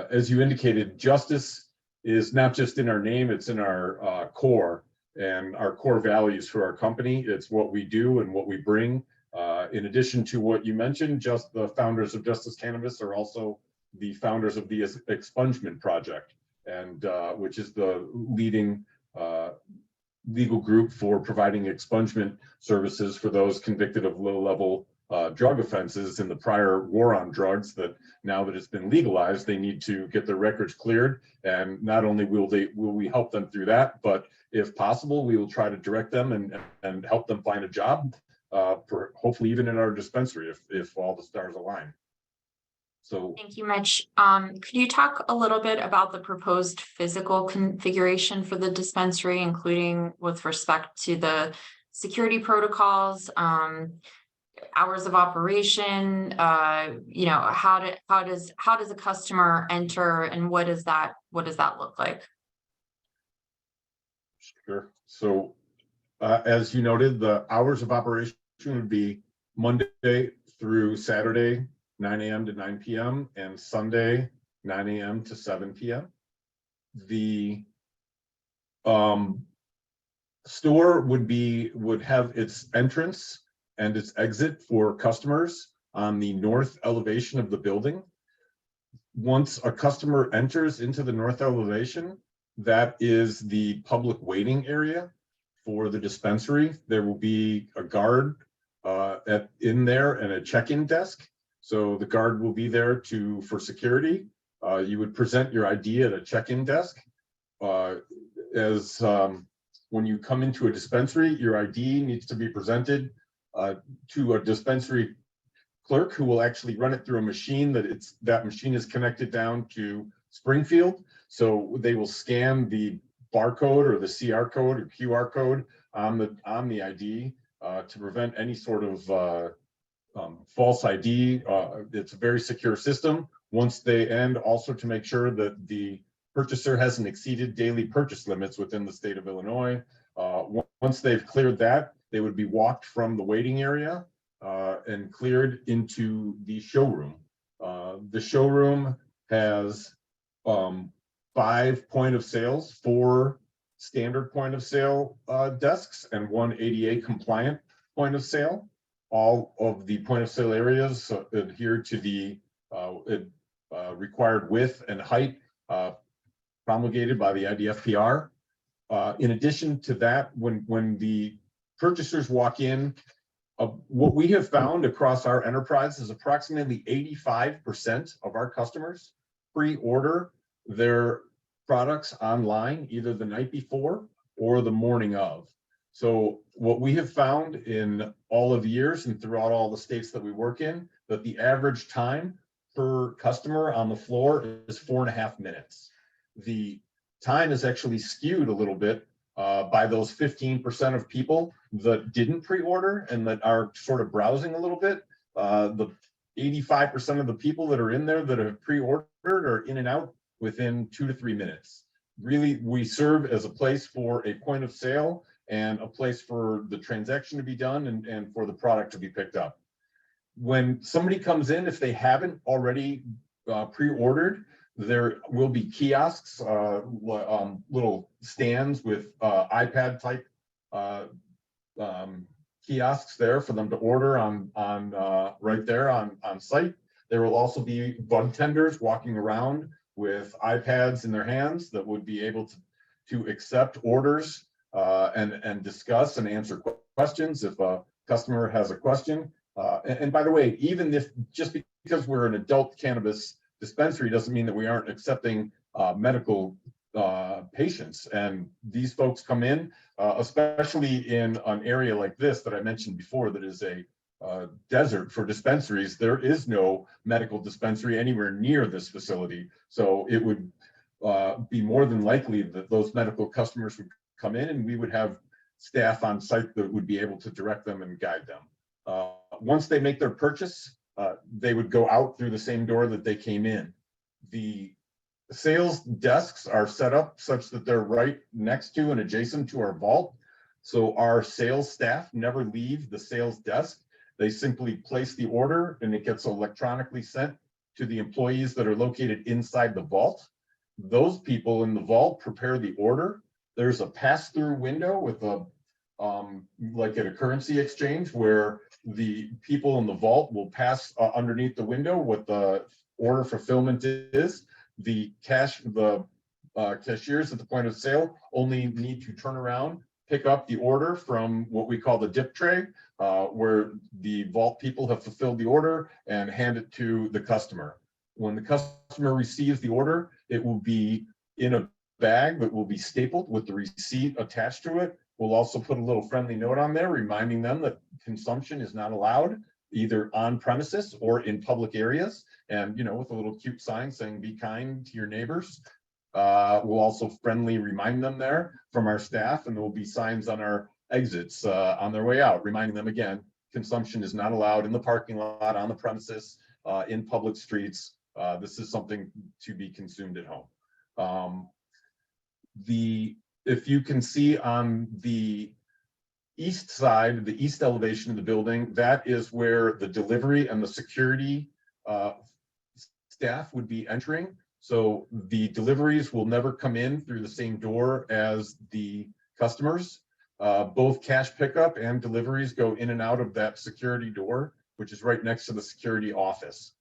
As you indicated, justice is not just in our name, it's in our core and our core values for our company. It's what we do and what we bring. In addition to what you mentioned, just the founders of Justice Cannabis are also the founders of the Expungement Project, and which is the leading legal group for providing expungement services for those convicted of low-level drug offenses in the prior war on drugs, that now that it's been legalized, they need to get their records cleared. And not only will we help them through that, but if possible, we will try to direct them and help them find a job, for hopefully even in our dispensary if all the stars align. So Thank you, Mitch. Could you talk a little bit about the proposed physical configuration for the dispensary, including with respect to the security protocols, hours of operation, how does a customer enter, and what does that look like? Sure. So as you noted, the hours of operation would be Monday through Saturday, 9 a.m. to 9 p.m. and Sunday, 9 a.m. to 7 p.m. The store would have its entrance and its exit for customers on the north elevation of the building. Once a customer enters into the north elevation, that is the public waiting area for the dispensary. There will be a guard in there and a check-in desk. So the guard will be there for security. You would present your ID at a check-in desk. When you come into a dispensary, your ID needs to be presented to a dispensary clerk who will actually run it through a machine that machine is connected down to Springfield. So they will scan the barcode or the CR code or QR code on the ID to prevent any sort of false ID. It's a very secure system. Once they end, also to make sure that the purchaser hasn't exceeded daily purchase limits within the state of Illinois. Once they've cleared that, they would be walked from the waiting area and cleared into the showroom. The showroom has 5 point of sales, 4 standard point of sale desks, and 1 ADA compliant point of sale. All of the point of sale areas adhere to the required width and height promulgated by the IDFPR. In addition to that, when the purchasers walk in, what we have found across our enterprise is approximately 85% of our customers pre-order their products online, either the night before or the morning of. So what we have found in all of the years and throughout all the states that we work in, that the average time per customer on the floor is 4.5 minutes. The time is actually skewed a little bit by those 15% of people that didn't pre-order and that are sort of browsing a little bit. The 85% of the people that are in there that have pre-ordered are in and out within 2 to 3 minutes. Really, we serve as a place for a point of sale and a place for the transaction to be done and for the product to be picked up. When somebody comes in, if they haven't already pre-ordered, there will be kiosks, little stands with iPad type kiosks there for them to order on right there on site. There will also be bud tenders walking around with iPads in their hands that would be able to accept orders and discuss and answer questions if a customer has a question. And by the way, even if just because we're an adult cannabis dispensary doesn't mean that we aren't accepting medical patients. And these folks come in, especially in an area like this that I mentioned before, that is a desert for dispensaries. There is no medical dispensary anywhere near this facility. So it would be more than likely that those medical customers would come in and we would have staff on site that would be able to direct them and guide them. Once they make their purchase, they would go out through the same door that they came in. The sales desks are set up such that they're right next to and adjacent to our vault. So our sales staff never leave the sales desk. They simply place the order and it gets electronically sent to the employees that are located inside the vault. Those people in the vault prepare the order. There's a pass-through window with a, like at a currency exchange, where the people in the vault will pass underneath the window what the order fulfillment is. The cashiers at the point of sale only need to turn around, pick up the order from what we call the dip tray, where the vault people have fulfilled the order, and hand it to the customer. When the customer receives the order, it will be in a bag that will be stapled with the receipt attached to it. We'll also put a little friendly note on there reminding them that consumption is not allowed either on premises or in public areas. And, you know, with a little cute sign saying, "Be kind to your neighbors." We'll also friendly remind them there from our staff, and there will be signs on our exits on their way out, reminding them again, consumption is not allowed in the parking lot, on the premises, in public streets. This is something to be consumed at home. If you can see on the east side, the east elevation of the building, that is where the delivery and the security staff would be entering. So the deliveries will never come in through the same door as the customers. Both cash pickup and deliveries go in and out of that security door, which is right next to the security office.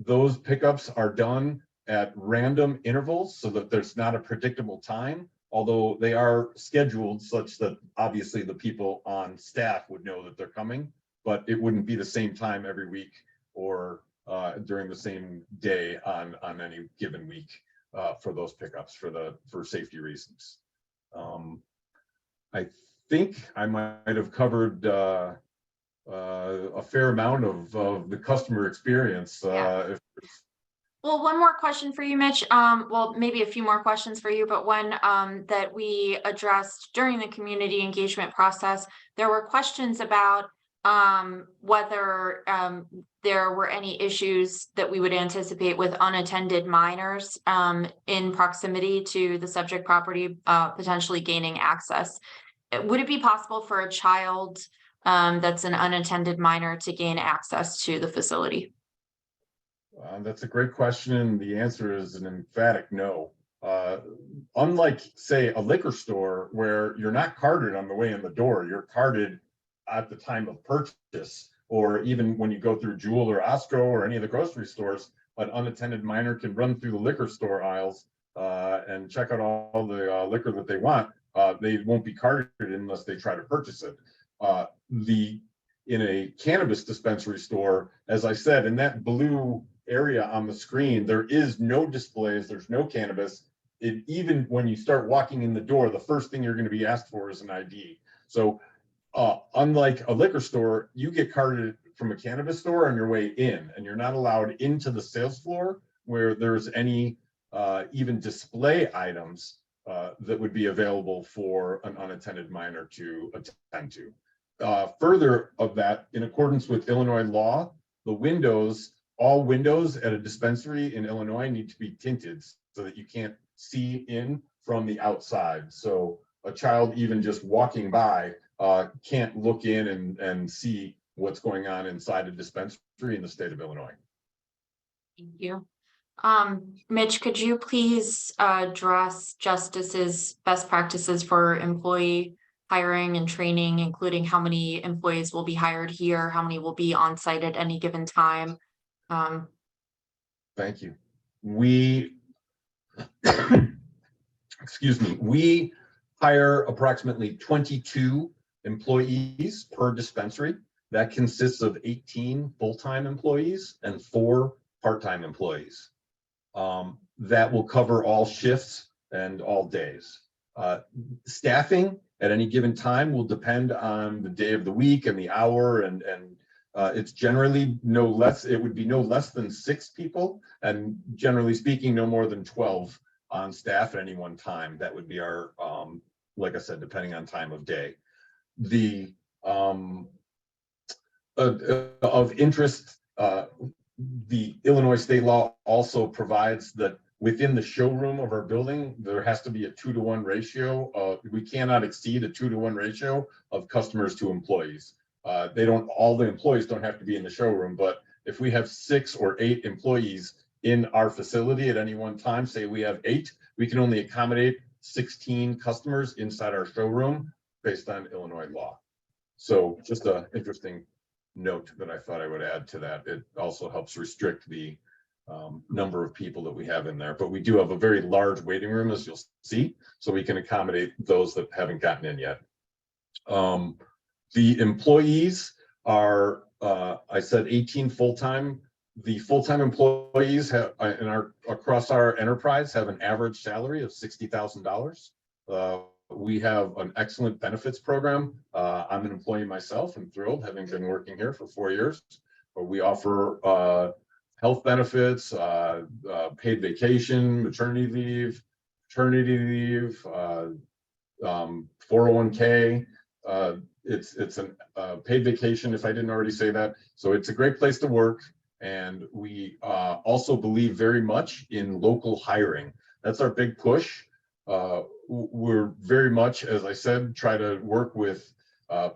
Those pickups are done at random intervals so that there's not a predictable time, although they are scheduled such that obviously the people on staff would know that they're coming, but it wouldn't be the same time every week or during the same day on any given week for those pickups for safety reasons. I think I might have covered a fair amount of the customer experience. Well, one more question for you, Mitch. Well, maybe a few more questions for you, but one that we addressed during the community engagement process, there were questions about whether there were any issues that we would anticipate with unattended minors in proximity to the subject property potentially gaining access. Would it be possible for a child that's an unattended minor to gain access to the facility? That's a great question, and the answer is an emphatic no. Unlike, say, a liquor store where you're not carded on the way in the door, you're carded at the time of purchase, or even when you go through Jewel or Ostro or any of the grocery stores, an unattended minor can run through the liquor store aisles and check out all the liquor that they want. They won't be carded unless they try to purchase it. In a cannabis dispensary store, as I said, in that blue area on the screen, there is no displays, there's no cannabis. Even when you start walking in the door, the first thing you're going to be asked for is an ID. So unlike a liquor store, you get carded from a cannabis store on your way in, and you're not allowed into the sales floor where there's any even display items that would be available for an unattended minor to attend to. Further of that, in accordance with Illinois law, all windows at a dispensary in Illinois need to be tinted so that you can't see in from the outside. So a child even just walking by can't look in and see what's going on inside a dispensary in the state of Illinois. Thank you. Mitch, could you please address Justice's best practices for employee hiring and training, including how many employees will be hired here, how many will be on site at any given time? Thank you. Excuse me, we hire approximately 22 employees per dispensary. That consists of 18 full-time employees and 4 part-time employees. That will cover all shifts and all days. Staffing at any given time will depend on the day of the week and the hour, and it's generally it would be no less than 6 people, and generally speaking, no more than 12 on staff at any one time. That would be our, like I said, depending on time of day. of interest, the Illinois state law also provides that within the showroom of our building, there has to be a 2-to-1 ratio. We cannot exceed a 2-to-1 ratio of customers to employees. All the employees don't have to be in the showroom, but if we have 6 or 8 employees in our facility at any one time, say we have 8, we can only accommodate 16 customers inside our showroom based on Illinois law. So just an interesting note that I thought I would add to that. It also helps restrict the number of people that we have in there, but we do have a very large waiting room, as you'll see, so we can accommodate those that haven't gotten in yet. The employees are, I said 18 full-time. The full-time employees have across our enterprise have an average salary of $60,000. We have an excellent benefits program. I'm an employee myself. I'm thrilled, having been working here for 4 years. We offer health benefits, paid vacation, maternity leave, paternity leave, 401k. It's a paid vacation, if I didn't already say that. So it's a great place to work. And we also believe very much in local hiring. That's our big push. We're very much, as I said, try to work with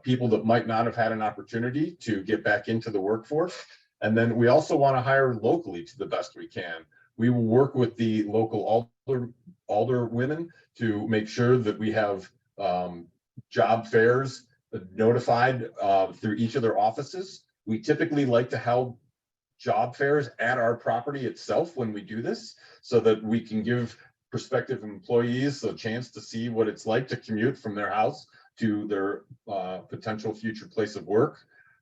people that might not have had an opportunity to get back into the workforce. And then we also want to hire locally to the best we can. We will work with the local alder women to make sure that we have job fairs notified through each of their offices. We typically like to hold job fairs at our property itself when we do this, so that we can give prospective employees a chance to see what it's like to commute from their house to their potential future place of work.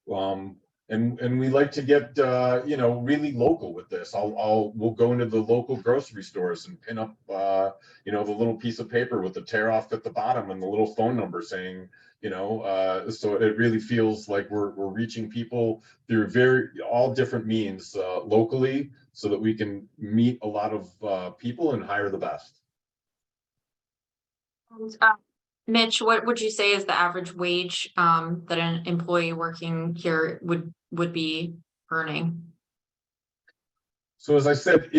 And we like to get really local with this. We'll go into the local grocery stores and pin up the little piece of paper with the tear off at the bottom and the little phone number saying, so it really feels like we're reaching people through all different means locally, so that we can meet a lot of people and hire the best. Mitch, what would you say is the average wage that an employee working here would be earning? So as I said,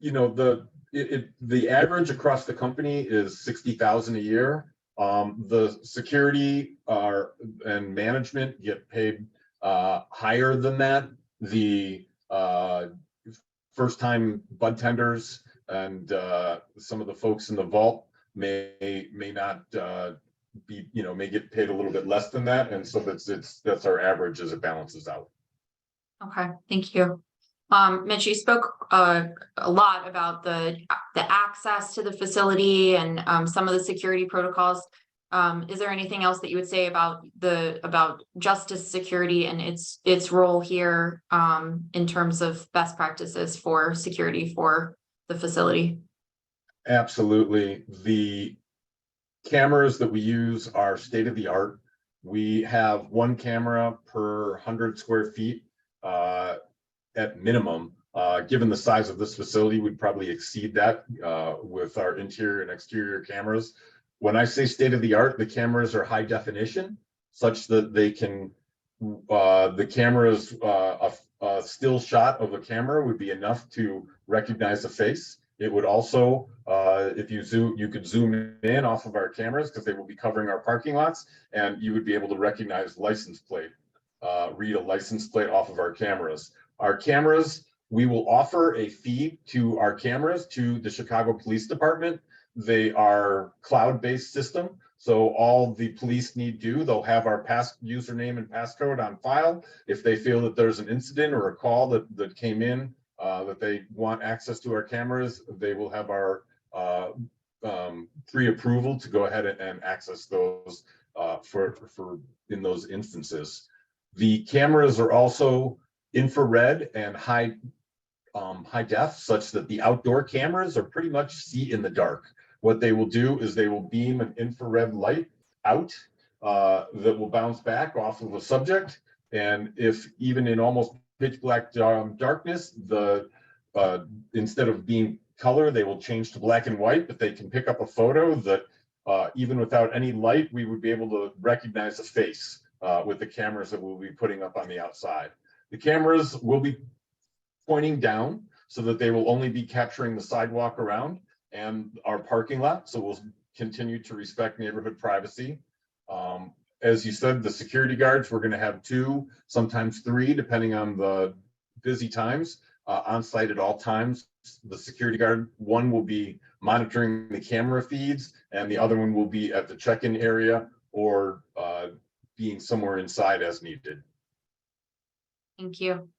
the average across the company is $60,000 a year. The security and management get paid higher than that. The first-time bud tenders and some of the folks in the vault may not may get paid a little bit less than that, and so that's our average as it balances out. Okay, thank you. Mitch, you spoke a lot about the access to the facility and some of the security protocols. Is there anything else that you would say about Justice Security and its role here in terms of best practices for security for the facility? Absolutely. The cameras that we use are state of the art. We have 1 camera per 100 square feet at minimum. Given the size of this facility, we'd probably exceed that with our interior and exterior cameras. When I say state of the art, the cameras are high definition, such that they can, the cameras, a still shot of a camera would be enough to recognize a face. It would also, if you zoom, you could zoom in off of our cameras because they will be covering our parking lots, and you would be able to recognize license plate, read a license plate off of our cameras. Our cameras, we will offer a fee to our cameras to the Chicago Police Department. They are cloud-based system, so all the police need do, they'll have our username and passcode on file. If they feel that there's an incident or a call that came in that they want access to our cameras, they will have our pre-approval to go ahead and access those for in those instances. The cameras are also infrared and high def, such that the outdoor cameras are pretty much see in the dark. What they will do is they will beam an infrared light out that will bounce back off of a subject. And if even in almost pitch black darkness, instead of being color, they will change to black and white, but they can pick up a photo that even without any light, we would be able to recognize a face with the cameras that we'll be putting up on the outside. The cameras will be pointing down so that they will only be capturing the sidewalk around and our parking lot. So we'll continue to respect neighborhood privacy. As you said, the security guards, we're going to have 2, sometimes 3, depending on the busy times, on site at all times. The security guard, one will be monitoring the camera feeds, and the other one will be at the check-in area or being somewhere inside as needed. Thank you.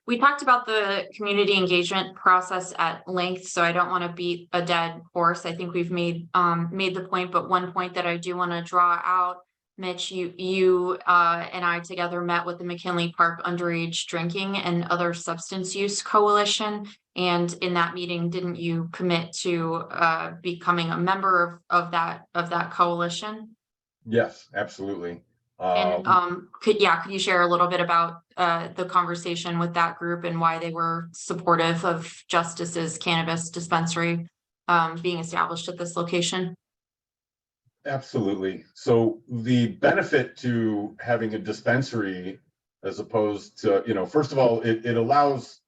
We talked about the community engagement process at length, so I don't want to beat a dead horse. I think we've made the point, but one point that I do want to draw out, Mitch, you and I together met with the McKinley Park Underage Drinking and Other Substance Use Coalition. And in that meeting, didn't you commit to becoming a member of that coalition? Yes, absolutely. And could you share a little bit about the conversation with that group and why they were supportive of Justice's cannabis dispensary being established at this location? Absolutely. So the benefit to having a dispensary, as opposed to, first of all, it allows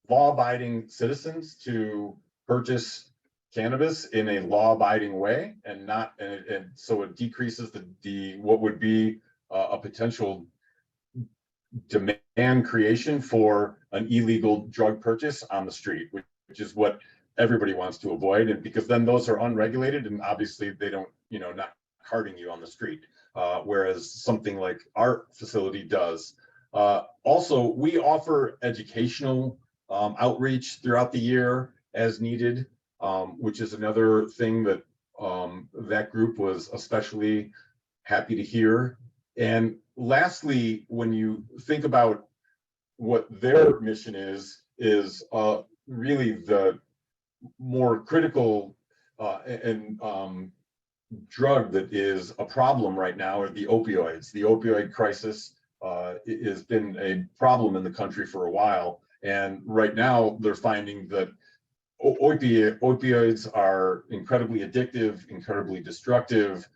law-abiding citizens to purchase cannabis in a law-abiding way, and not, and so it decreases the what would be a potential demand creation for an illegal drug purchase on the street, which is what everybody wants to avoid. And because then those are unregulated, and obviously they don't, not carting you on the street, whereas something like our facility does. Also, we offer educational outreach throughout the year as needed, which is another thing that that group was especially happy to hear. And lastly, when you think about what their mission is really the more critical drug that is a problem right now are the opioids. The opioid crisis has been a problem in the country for a while. And right now they're finding that opioids are incredibly addictive, incredibly destructive.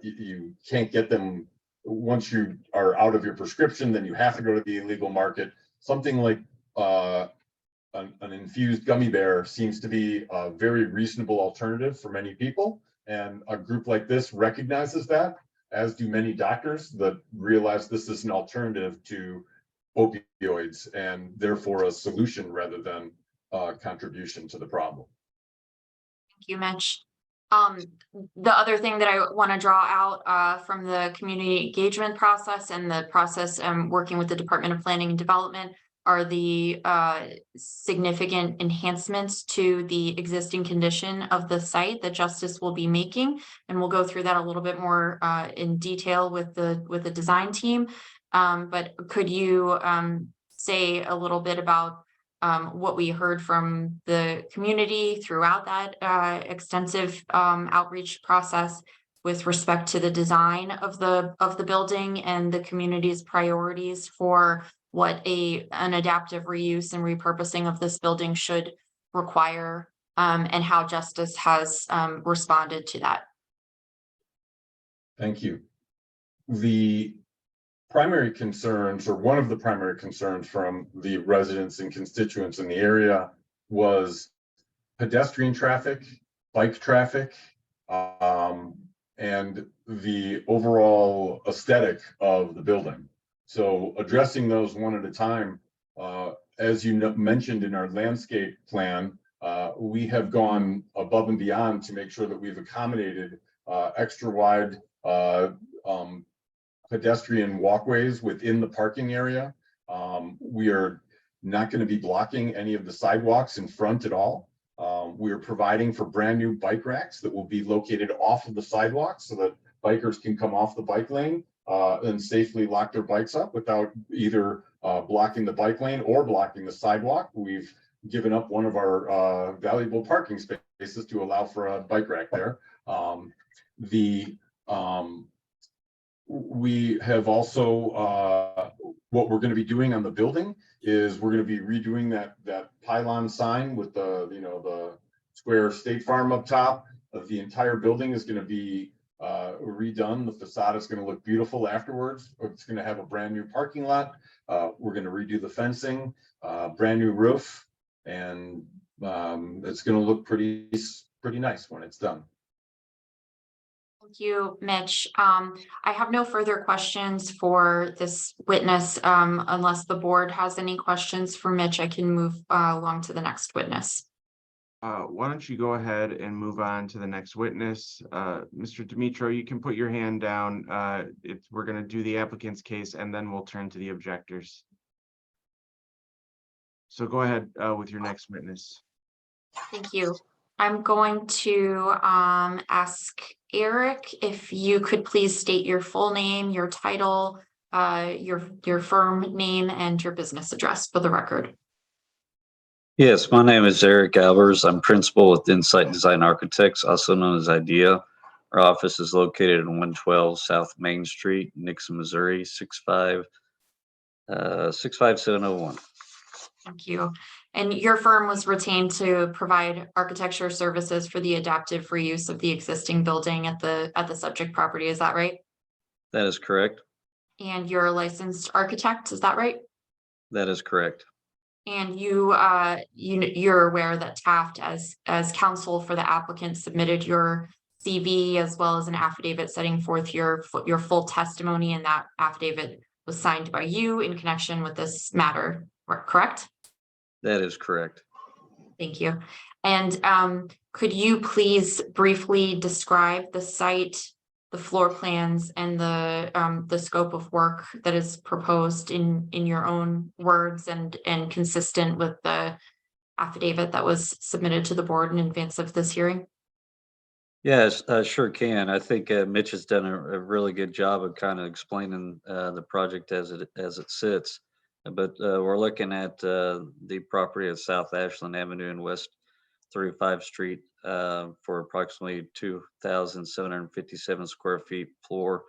You can't get them once you are out of your prescription, then you have to go to the illegal market. Something like an infused gummy bear seems to be a very reasonable alternative for many people. And a group like this recognizes that, as do many doctors that realize this is an alternative to opioids and therefore a solution rather than a contribution to the problem. Thank you, Mitch. The other thing that I want to draw out from the community engagement process and the process working with the Department of Planning and Development are the significant enhancements to the existing condition of the site that Justice will be making. And we'll go through that a little bit more in detail with the design team. But could you say a little bit about what we heard from the community throughout that extensive outreach process with respect to the design of the building and the community's priorities for what an adaptive reuse and repurposing of this building should require, and how Justice has responded to that? Thank you. The primary concerns, or one of the primary concerns from the residents and constituents in the area, was pedestrian traffic, bike traffic, and the overall aesthetic of the building. So addressing those one at a time, as you mentioned in our landscape plan, we have gone above and beyond to make sure that we've accommodated extra wide pedestrian walkways within the parking area. We are not going to be blocking any of the sidewalks in front at all. We are providing for brand new bike racks that will be located off of the sidewalks so that bikers can come off the bike lane and safely lock their bikes up without either blocking the bike lane or blocking the sidewalk. We've given up one of our valuable parking spaces to allow for a bike rack there. We have also, what we're going to be doing on the building is we're going to be redoing that pylon sign with the square State Farm up top. The entire building is going to be redone. The facade is gonna look beautiful afterwards. It's gonna have a brand new parking lot. We're gonna redo the fencing, brand new roof, and it's gonna look pretty nice when it's done. Thank you, Mitch. I have no further questions for this witness. Unless the board has any questions for Mitch, I can move along to the next witness. Why don't you go ahead and move on to the next witness? Mr. Dimitro, you can put your hand down. We're gonna do the applicant's case and then we'll turn to the objectors. So go ahead with your next witness. Thank you. I'm going to ask Eric if you could please state your full name, your title, your firm name, and your business address for the record. Yes, my name is Eric Albers. I'm principal with Insight Design Architects, also known as IDEA. Our office is located in 112 South Main Street, Nixon, Missouri, 65701. Thank you. And your firm was retained to provide architecture services for the adaptive reuse of the existing building at the subject property. Is that right? That is correct. And you're a licensed architect, is that right? That is correct. And you're aware that Taft, as counsel for the applicant, submitted your CV as well as an affidavit setting forth your full testimony, and that affidavit was signed by you in connection with this matter, correct? That is correct. Thank you. And could you please briefly describe the site, the floor plans, and the scope of work that is proposed in your own words and consistent with the affidavit that was submitted to the board in advance of this hearing? Yes, sure can. I think Mitch has done a really good job of kind of explaining the project as it sits. But we're looking at the property at South Ashland Avenue and West 35th Street for approximately 2,757 square feet floor.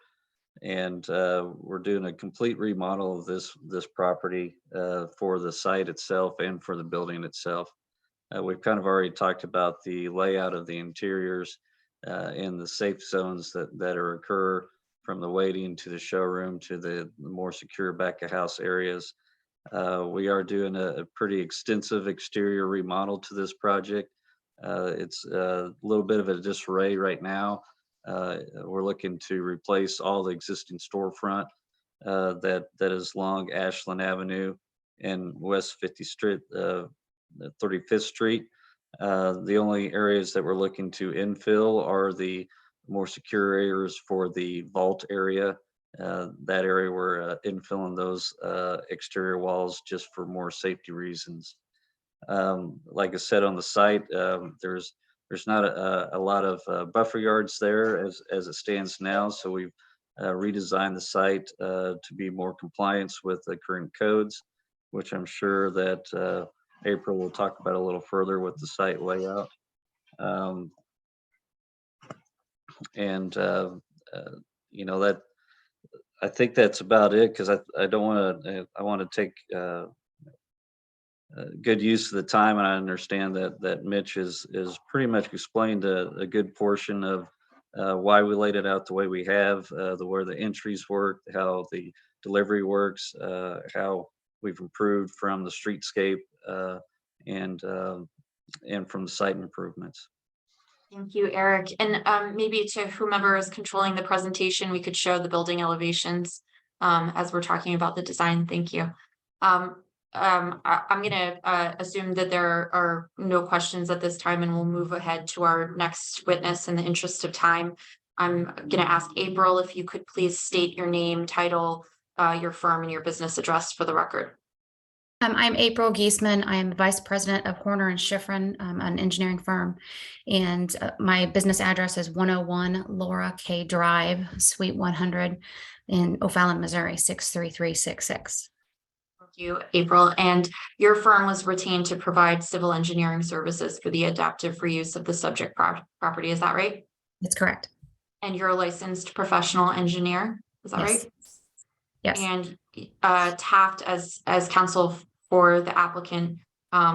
And we're doing a complete remodel of this property for the site itself and for the building itself. We've kind of already talked about the layout of the interiors and the safe zones that occur from the waiting to the showroom to the more secure back of house areas. We are doing a pretty extensive exterior remodel to this project. It's a little bit of a disarray right now. We're looking to replace all the existing storefront that is along Ashland Avenue and West 35th Street. The only areas that we're looking to infill are the more secure areas for the vault area. That area we're infilling those exterior walls just for more safety reasons. Like I said, on the site, there's not a lot of buffer yards there as it stands now. So we've redesigned the site to be more compliance with the current codes, which I'm sure that April will talk about a little further with the site layout. You know, that I think that's about it, because I don't want to. I want to take good use of the time, and I understand that Mitch is pretty much explained a good portion of why we laid it out the way we have, where the entries work, how the delivery works, how we've improved from the streetscape and from the site improvements. Thank you, Eric. And maybe to whomever is controlling the presentation, we could show the building elevations as we're talking about the design. Thank you. I'm going to assume that there are no questions at this time, and we'll move ahead to our next witness in the interest of time. I'm going to ask April if you could please state your name, title, your firm, and your business address for the record. I'm April Giesman. I am Vice President of Horner and Schifrin, an engineering firm. And my business address is 101 Laura K. Drive, Suite 100 in O'Fallon, Missouri, 63366. Thank you, April. And your firm was retained to provide civil engineering services for the adaptive reuse of the subject property. Is that right? That's correct. And you're a licensed professional engineer. Is that right? Yes. And Taft, as counsel for the applicant,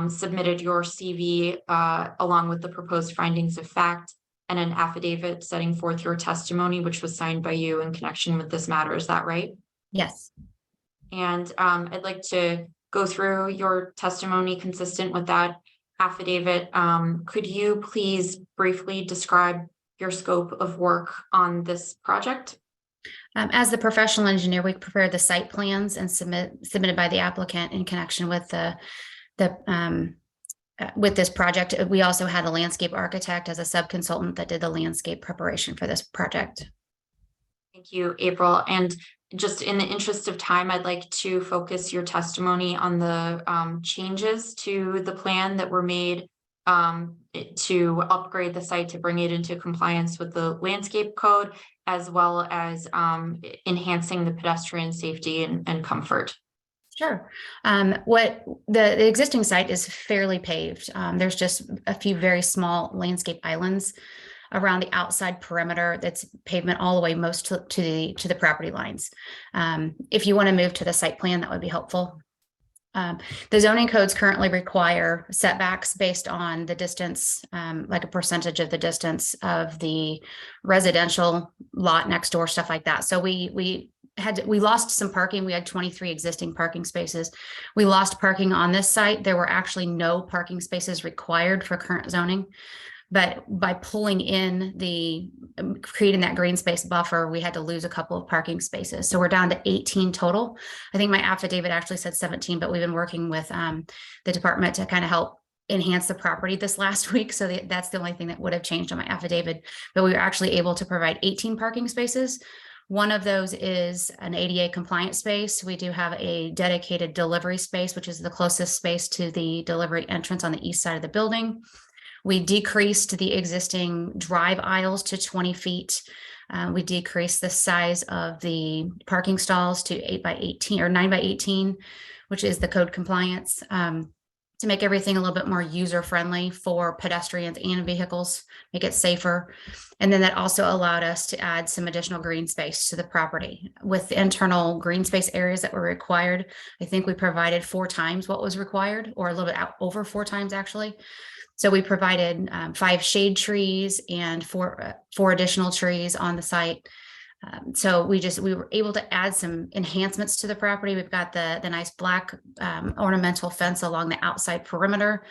submitted your CV along with the proposed findings of fact and an affidavit setting forth your testimony, which was signed by you in connection with this matter. Is that right? Yes. And I'd like to go through your testimony consistent with that affidavit. Could you please briefly describe your scope of work on this project? As the professional engineer, we prepared the site plans and submitted by the applicant in connection with with this project. We also had a landscape architect as a sub-consultant that did the landscape preparation for this project. Thank you, April. And just in the interest of time, I'd like to focus your testimony on the changes to the plan that were made to upgrade the site to bring it into compliance with the landscape code, as well as enhancing the pedestrian safety and comfort. Sure. What the existing site is fairly paved. There's just a few very small landscape islands around the outside perimeter that's pavement all the way most to the property lines. If you want to move to the site plan, that would be helpful. The zoning codes currently require setbacks based on the distance, like a percentage of the distance of the residential lot next door, stuff like that. So we lost some parking. We had 23 existing parking spaces. We lost parking on this site. There were actually no parking spaces required for current zoning. But by pulling in creating that green space buffer, we had to lose a couple of parking spaces. So we're down to 18 total. I think my affidavit actually said 17, but we've been working with the department to kind of help enhance the property this last week. So that's the only thing that would have changed on my affidavit. But we were actually able to provide 18 parking spaces. One of those is an ADA compliant space. We do have a dedicated delivery space, which is the closest space to the delivery entrance on the east side of the building. We decreased the existing drive aisles to 20 feet. We decreased the size of the parking stalls to 8 by 18 or 9 by 18, which is the code compliance, to make everything a little bit more user-friendly for pedestrians and vehicles, make it safer. And then that also allowed us to add some additional green space to the property. With the internal green space areas that were required, I think we provided 4 times what was required, or a little bit over 4 times actually. So we provided 5 shade trees and four additional trees on the site. So we were able to add some enhancements to the property. We've got the nice black ornamental fence along the outside perimeter.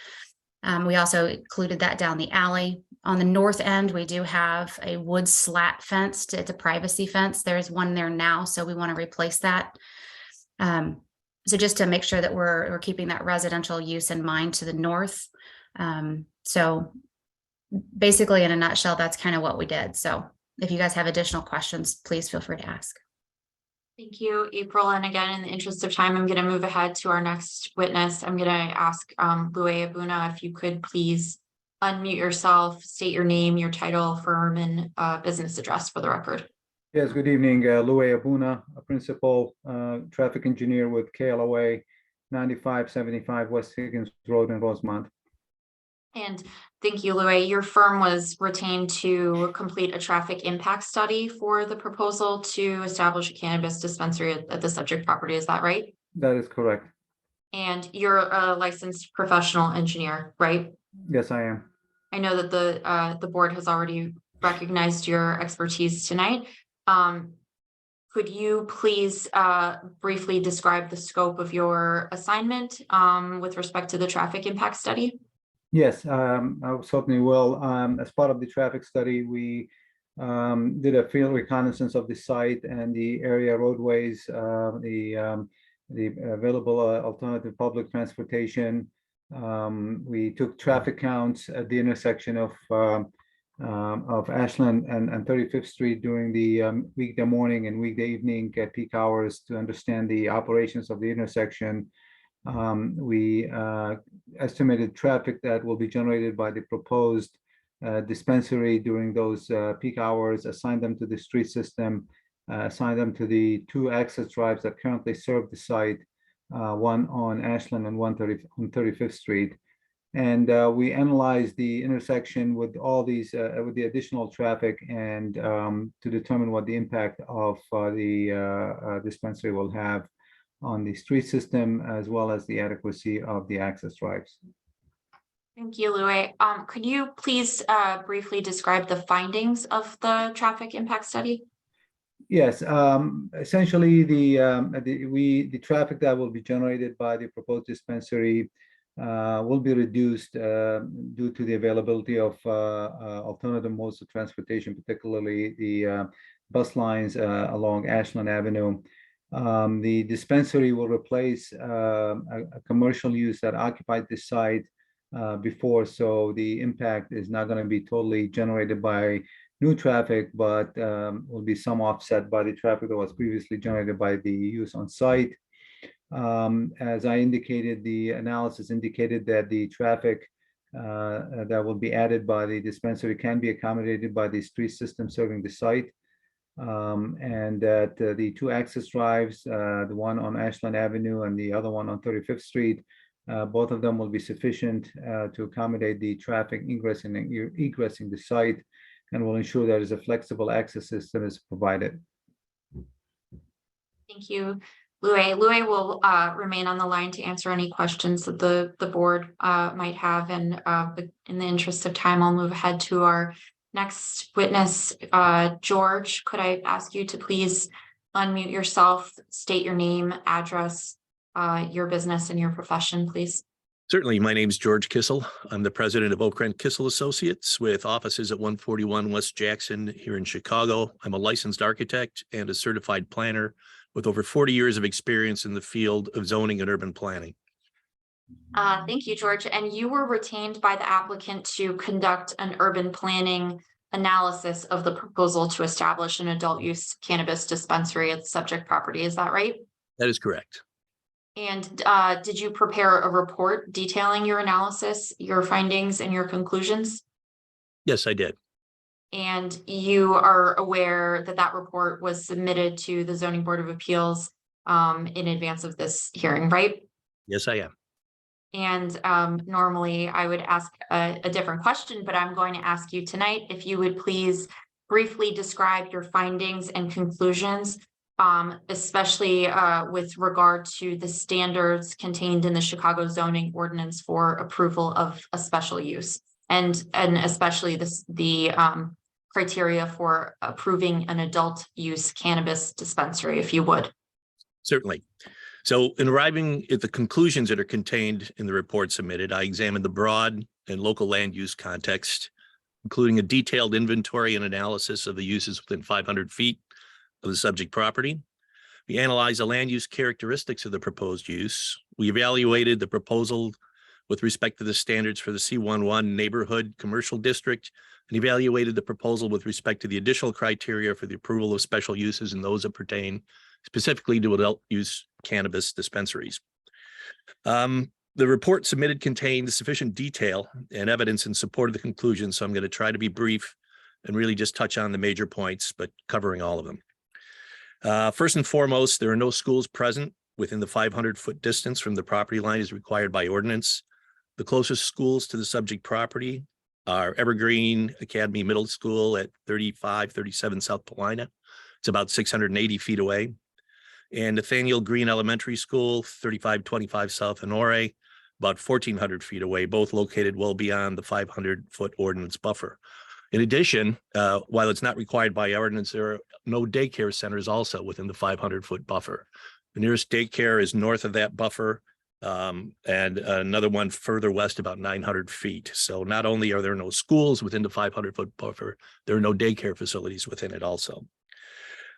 We also included that down the alley. On the north end, we do have a wood slat fence. It's a privacy fence. There's one there now, so we want to replace that. So just to make sure that we're keeping that residential use in mind to the north. So basically, in a nutshell, that's kind of what we did. So if you guys have additional questions, please feel free to ask. Thank you, April. And again, in the interest of time, I'm going to move ahead to our next witness. I'm going to ask Louie Abuna, if you could please unmute yourself, state your name, your title, firm, and business address for the record. Yes, good evening. Louie Abuna, a principal traffic engineer with KLOA 9575 West Higgins Road in Rosemont. And thank you, Louie. Your firm was retained to complete a traffic impact study for the proposal to establish a cannabis dispensary at the subject property. Is that right? That is correct. And you're a licensed professional engineer, right? Yes, I am. I know that the board has already recognized your expertise tonight. Could you please briefly describe the scope of your assignment with respect to the traffic impact study? Yes, I certainly will. As part of the traffic study, we did a field reconnaissance of the site and the area roadways, the available alternative public transportation. We took traffic counts at the intersection of Ashland and 35th Street during the weekday morning and weekday evening at peak hours to understand the operations of the intersection. We estimated traffic that will be generated by the proposed dispensary during those peak hours, assigned them to the street system, assigned them to the 2 access drives that currently serve the site, one on Ashland and one on 35th Street. And we analyzed the intersection with all these, with the additional traffic, and to determine what the impact of the dispensary will have on the street system, as well as the adequacy of the access drives. Thank you, Louis. Could you please briefly describe the findings of the traffic impact study? Yes, essentially the traffic that will be generated by the proposed dispensary will be reduced due to the availability of alternative modes of transportation, particularly the bus lines along Ashland Avenue. The dispensary will replace a commercial use that occupied this site before, so the impact is not going to be totally generated by new traffic, but will be some offset by the traffic that was previously generated by the use on site. As I indicated, the analysis indicated that the traffic that will be added by the dispensary can be accommodated by the street system serving the site. And that the two access drives, the one on Ashland Avenue and the other one on 35th Street, both of them will be sufficient to accommodate the traffic ingressing and egressing the site, and will ensure that is a flexible access system is provided. Thank you, Louis. Louis will remain on the line to answer any questions that the board might have. And but in the interest of time, I'll move ahead to our next witness. George, could I ask you to please unmute yourself, state your name, address, your business and your profession, please? Certainly. My name is George Kissel. I'm the president of Okrent Kissel Associates with offices at 141 West Jackson here in Chicago. I'm a licensed architect and a certified planner with over 40 years of experience in the field of zoning and urban planning. Thank you, George. And you were retained by the applicant to conduct an urban planning analysis of the proposal to establish an adult use cannabis dispensary at the subject property. Is that right? That is correct. And did you prepare a report detailing your analysis, your findings, and your conclusions? Yes, I did. And you are aware that that report was submitted to the Zoning Board of Appeals in advance of this hearing, right? Yes, I am. And normally I would ask a different question, but I'm going to ask you tonight if you would please briefly describe your findings and conclusions, especially with regard to the standards contained in the Chicago zoning ordinance for approval of a special use, and especially the criteria for approving an adult use cannabis dispensary, if you would. Certainly. So in arriving at the conclusions that are contained in the report submitted, I examined the broad and local land use context, including a detailed inventory and analysis of the uses within 500 feet of the subject property. We analyzed the land use characteristics of the proposed use. We evaluated the proposal with respect to the standards for the C11 neighborhood commercial district, and evaluated the proposal with respect to the additional criteria for the approval of special uses and those that pertain specifically to adult use cannabis dispensaries. The report submitted contained sufficient detail and evidence in support of the conclusion, so I'm going to try to be brief and really just touch on the major points, but covering all of them. First and foremost, there are no schools present within the 500-foot distance from the property line as required by ordinance. The closest schools to the subject property are Evergreen Academy Middle School at 3537 South Paulina. It's about 680 feet away. And Nathaniel Green Elementary School, 3525 South Honore, about 1,400 feet away, both located well beyond the 500-foot ordinance buffer. In addition, while it's not required by ordinance, there are no daycare centers also within the 500-foot buffer. The nearest daycare is north of that buffer, and another one further west about 900 feet. So not only are there no schools within the 500-foot buffer, there are no daycare facilities within it also.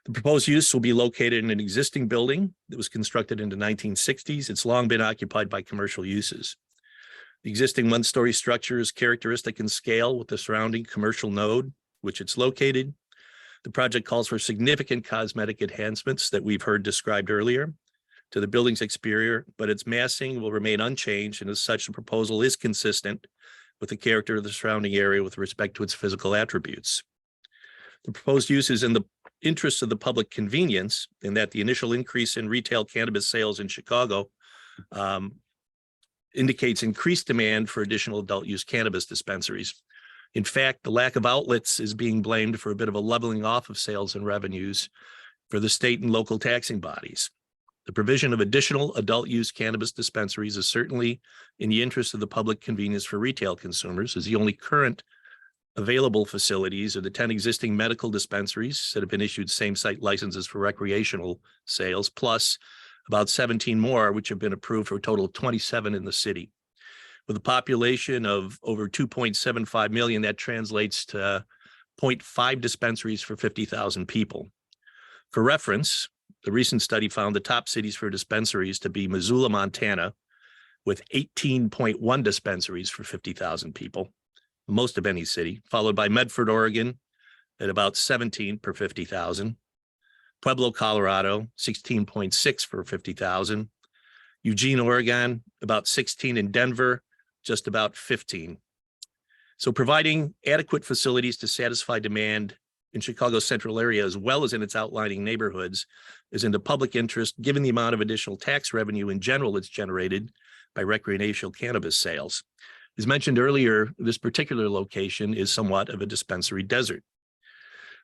The proposed use will be located in an existing building that was constructed in the 1960s. It's long been occupied by commercial uses. The existing one-story structure is characteristic in scale with the surrounding commercial node, which it's located. The project calls for significant cosmetic enhancements that we've heard described earlier to the building's exterior, but its massing will remain unchanged, and as such, the proposal is consistent with the character of the surrounding area with respect to its physical attributes. The proposed use is in the interest of the public convenience in that the initial increase in retail cannabis sales in Chicago indicates increased demand for additional adult use cannabis dispensaries. In fact, the lack of outlets is being blamed for a bit of a leveling off of sales and revenues for the state and local taxing bodies. The provision of additional adult use cannabis dispensaries is certainly in the interest of the public convenience for retail consumers, as the only current available facilities are the 10 existing medical dispensaries that have been issued same-site licenses for recreational sales, plus about 17 more, which have been approved for a total of 27 in the city. With a population of over 2.75 million, that translates to 0.5 dispensaries for 50,000 people. For reference, the recent study found the top cities for dispensaries to be Missoula, Montana, with 18.1 dispensaries for 50,000 people, most of any city, followed by Medford, Oregon, at about 17 per 50,000. Pueblo, Colorado, 16.6 for 50,000. Eugene, Oregon, about 16, in Denver, just about 15. So providing adequate facilities to satisfy demand in Chicago's central area, as well as in its outlying neighborhoods, is in the public interest, given the amount of additional tax revenue in general that's generated by recreational cannabis sales. As mentioned earlier, this particular location is somewhat of a dispensary desert.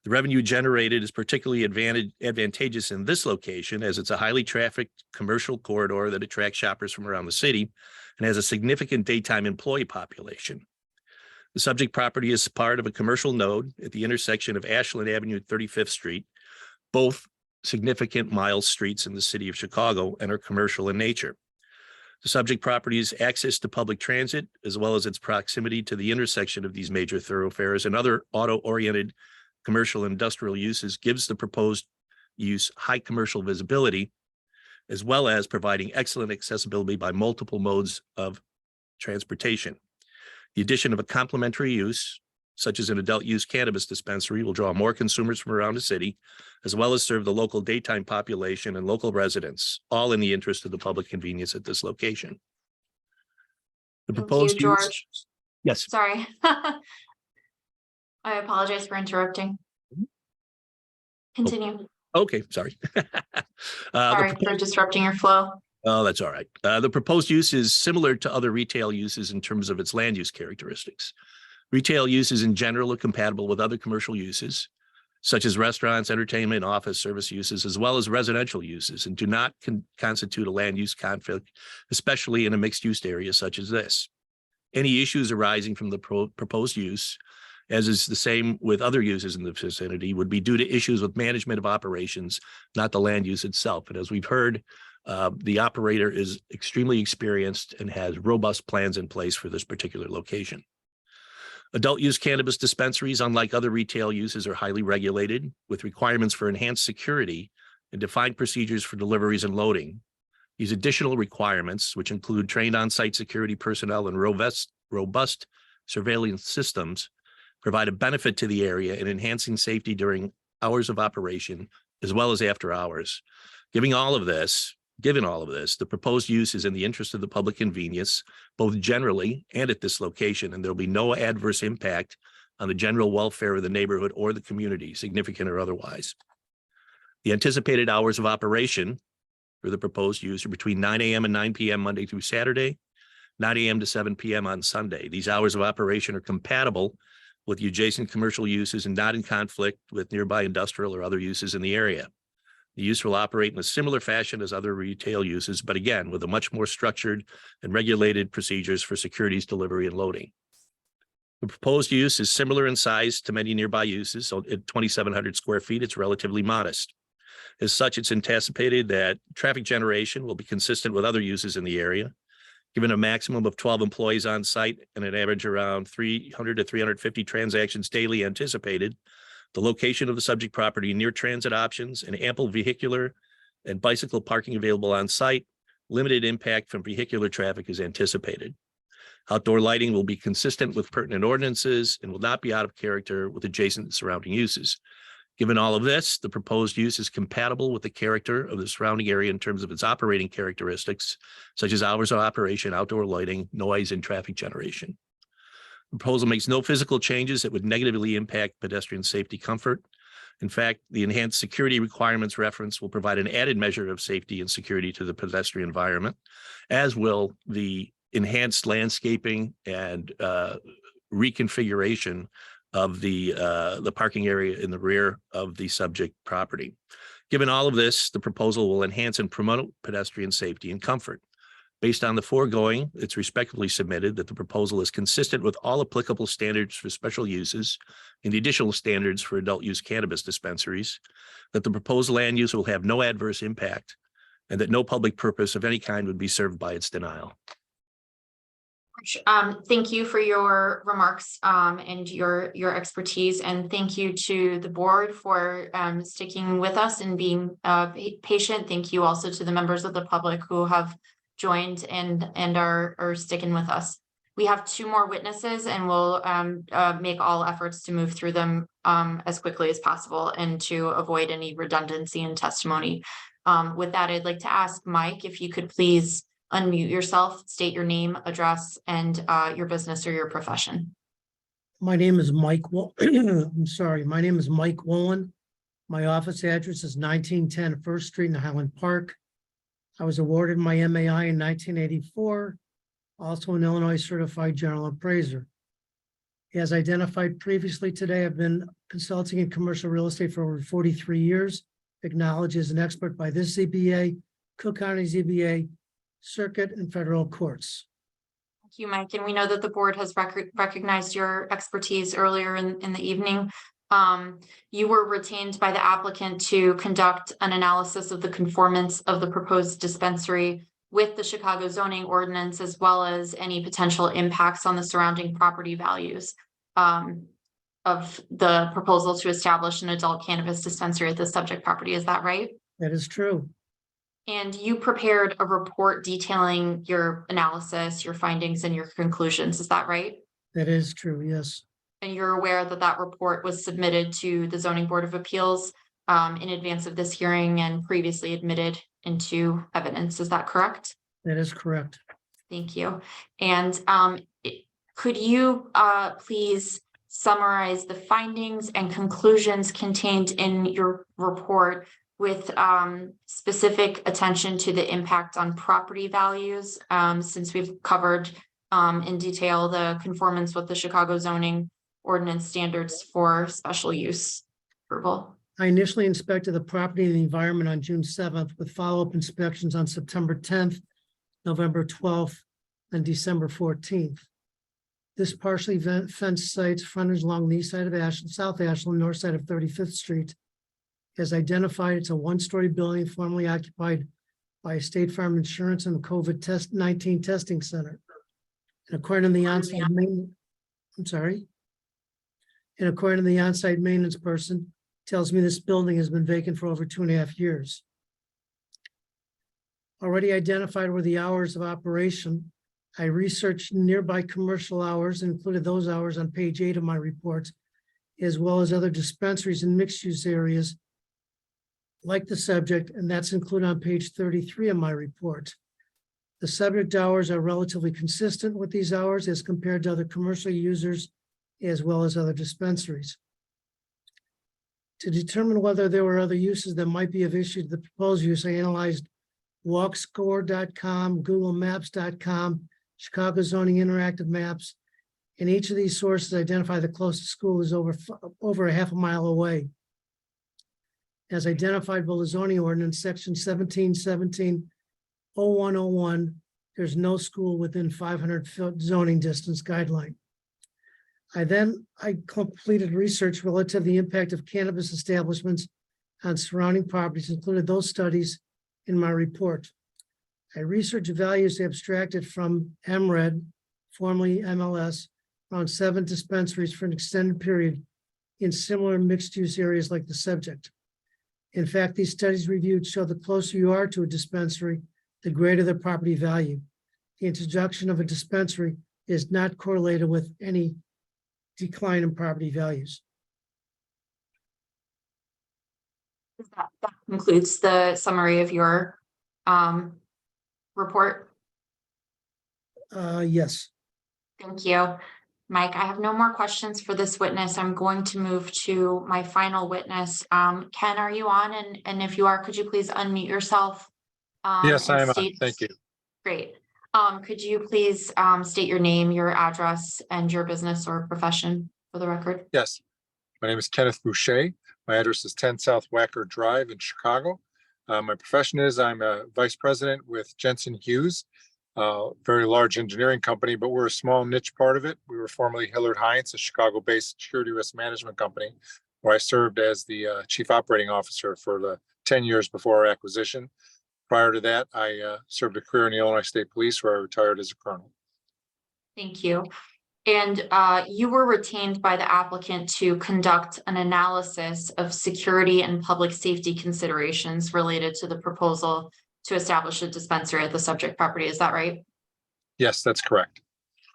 The revenue generated is particularly advantageous in this location, as it's a highly trafficked commercial corridor that attracts shoppers from around the city and has a significant daytime employee population. The subject property is part of a commercial node at the intersection of Ashland Avenue and 35th Street, both significant mile streets in the city of Chicago, and are commercial in nature. The subject property's access to public transit, as well as its proximity to the intersection of these major thoroughfares and other auto-oriented commercial and industrial uses, gives the proposed use high commercial visibility, as well as providing excellent accessibility by multiple modes of transportation. The addition of a complementary use, such as an adult use cannabis dispensary, will draw more consumers from around the city, as well as serve the local daytime population and local residents, all in the interest of the public convenience at this location. The Thank you, proposed use. George. Yes. Sorry. I apologize for interrupting. Continue. Okay, sorry. Sorry for disrupting your flow. Oh, that's all right. The proposed use is similar to other retail uses in terms of its land use characteristics. Retail uses in general are compatible with other commercial uses, such as restaurants, entertainment, office service uses, as well as residential uses, and do not constitute a land use conflict, especially in a mixed use area such as this. Any issues arising from the proposed use, as is the same with other uses in the vicinity, would be due to issues with management of operations, not the land use itself. And as we've heard, the operator is extremely experienced and has robust plans in place for this particular location. Adult use cannabis dispensaries, unlike other retail uses, are highly regulated with requirements for enhanced security and defined procedures for deliveries and loading. These additional requirements, which include trained on-site security personnel and robust surveillance systems, provide a benefit to the area in enhancing safety during hours of operation, as well as after hours. Given all of this, the proposed use is in the interest of the public convenience, both generally and at this location, and there will be no adverse impact on the general welfare of the neighborhood or the community, significant or otherwise. The anticipated hours of operation for the proposed use are between 9 a.m. and 9 p.m. Monday through Saturday, 9 a.m. to 7 p.m. on Sunday. These hours of operation are compatible with the adjacent commercial uses and not in conflict with nearby industrial or other uses in the area. The use will operate in a similar fashion as other retail uses, but again, with a much more structured and regulated procedures for securities, delivery, and loading. The proposed use is similar in size to many nearby uses. So at 2,700 square feet, it's relatively modest. As such, it's anticipated that traffic generation will be consistent with other uses in the area. Given a maximum of 12 employees on site and an average around 300 to 350 transactions daily anticipated, the location of the subject property near transit options and ample vehicular and bicycle parking available on site, limited impact from vehicular traffic is anticipated. Outdoor lighting will be consistent with pertinent ordinances and will not be out of character with adjacent surrounding uses. Given all of this, the proposed use is compatible with the character of the surrounding area in terms of its operating characteristics, such as hours of operation, outdoor lighting, noise, and traffic generation. The proposal makes no physical changes that would negatively impact pedestrian safety comfort. In fact, the enhanced security requirements reference will provide an added measure of safety and security to the pedestrian environment, as will the enhanced landscaping and reconfiguration of the parking area in the rear of the subject property. Given all of this, the proposal will enhance and promote pedestrian safety and comfort. Based on the foregoing, it's respectfully submitted that the proposal is consistent with all applicable standards for special uses and the additional standards for adult use cannabis dispensaries, that the proposed land use will have no adverse impact, and that no public purpose of any kind would be served by its denial. Thank you for your remarks and your expertise, and thank you to the board for sticking with us and being patient. Thank you also to the members of the public who have joined and are sticking with us. We have 2 more witnesses, and we'll make all efforts to move through them as quickly as possible and to avoid any redundancy in testimony. With that, I'd like to ask Mike if you could please unmute yourself, state your name, address, and your business or your profession. My name is Mike. I'm sorry. My name is Mike Wolin. My office address is 1910 First Street in Highland Park. I was awarded my MAI in 1984, also an Illinois Certified General Appraiser. As identified previously today, I've been consulting in commercial real estate for over 43 years, acknowledged as an expert by this ZBA, Cook County ZBA, circuit, and federal courts. Thank you, Mike. And we know that the board has recognized your expertise earlier in the evening. You were retained by the applicant to conduct an analysis of the conformance of the proposed dispensary with the Chicago zoning ordinance, as well as any potential impacts on the surrounding property values of the proposal to establish an adult cannabis dispensary at the subject property. Is that right? That is true. And you prepared a report detailing your analysis, your findings, and your conclusions. Is that right? That is true, yes. And you're aware that that report was submitted to the Zoning Board of Appeals in advance of this hearing and previously admitted into evidence. Is that correct? That is correct. Thank you. And could you please summarize the findings and conclusions contained in your report with specific attention to the impact on property values, since we've covered in detail the conformance with the Chicago zoning ordinance standards for special use approval? I initially inspected the property and the environment on June 7th with follow-up inspections on September 10th, November 12th, and December 14th. This partially fenced site's frontage along the east side of Ashland, South Ashland, north side of 35th Street. As identified, it's a 1-story building formerly occupied by State Farm Insurance and the COVID-19 testing center. And according to the on-site maintenance person, tells me this building has been vacant for over 2.5 years. Already identified were the hours of operation. I researched nearby commercial hours, included those hours on page 8 of my report, as well as other dispensaries and mixed-use areas like the subject, and that's included on page 33 of my report. The subject hours are relatively consistent with these hours as compared to other commercial users, as well as other dispensaries. To determine whether there were other uses that might be of issue to the proposed use, I analyzed walkscore.com, googlemaps.com, Chicago Zoning Interactive Maps, and each of these sources identify the closest school is over a half a mile away. As identified by the zoning ordinance, section 1717-0101, there's no school within 500-foot zoning distance guideline. I completed research relative to the impact of cannabis establishments on surrounding properties, included those studies in my report. I researched values abstracted from MRED, formerly MLS, around 7 dispensaries for an extended period in similar mixed-use areas like the subject. In fact, these studies reviewed show the closer you are to a dispensary, the greater the property value. The introduction of a dispensary is not correlated with any decline in property values. That concludes the summary of your report. Yes. Thank you, Mike. I have no more questions for this witness. I'm going to move to my final witness. Ken, are you on? And if you are, could you please unmute yourself? Yes, I am. Thank you. Great. Could you please state your name, your address, and your business or profession for the record? Yes. My name is Kenneth Boucher. My address is 10 South Wacker Drive in Chicago. My profession is I'm a vice president with Jensen Hughes, very large engineering company, but we're a small niche part of it. We were formerly Hillard Heinz, a Chicago-based security risk management company, where I served as the chief operating officer for the 10 years before our acquisition. Prior to that, I served a career in the Illinois State Police, where I retired as a colonel. Thank you. And you were retained by the applicant to conduct an analysis of security and public safety considerations related to the proposal to establish a dispensary at the subject property. Is that right? Yes, that's correct.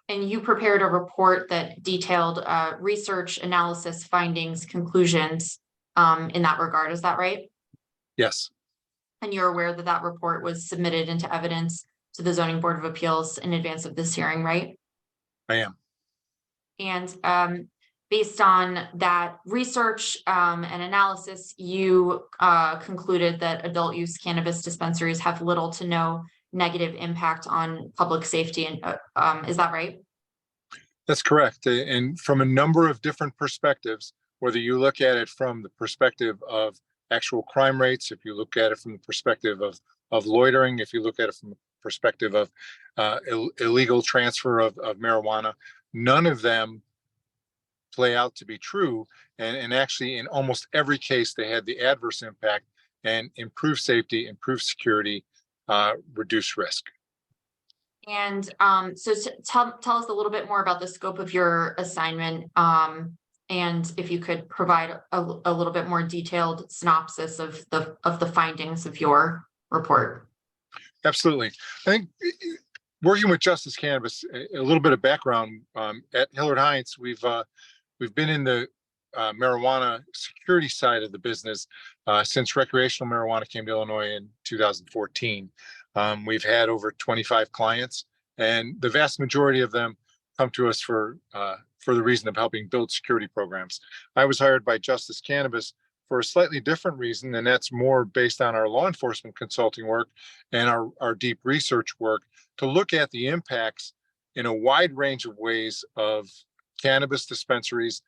And you prepared a report that detailed research, analysis, findings, conclusions in that regard. Is that right? Yes, And you're aware that that report was submitted into evidence to the Zoning Board of Appeals in advance of this hearing, right? I am. And based on that research and analysis, you concluded that adult use cannabis dispensaries have little to no negative impact on public safety. And is that right? That's correct. And from a number of different perspectives, whether you look at it from the perspective of actual crime rates, if you look at it from the perspective of loitering, if you look at it from the perspective of illegal transfer of marijuana, none of them play out to be true. And actually, in almost every case, they had the adverse impact and improve safety, improve security, reduce risk. And so tell us a little bit more about the scope of your assignment. And if you could provide a little bit more detailed synopsis of the findings of your report. Absolutely. I think working with Justice Cannabis, a little bit of background, at Hillard Heinz, we've been in the marijuana security side of the business since recreational marijuana came to Illinois in 2014. We've had over 25 clients, and the vast majority of them come to us for the reason of helping build security programs. I was hired by Justice Cannabis for a slightly different reason, and that's more based on our law enforcement consulting work and our deep research work to look at the impacts in a wide range of ways of cannabis dispensaries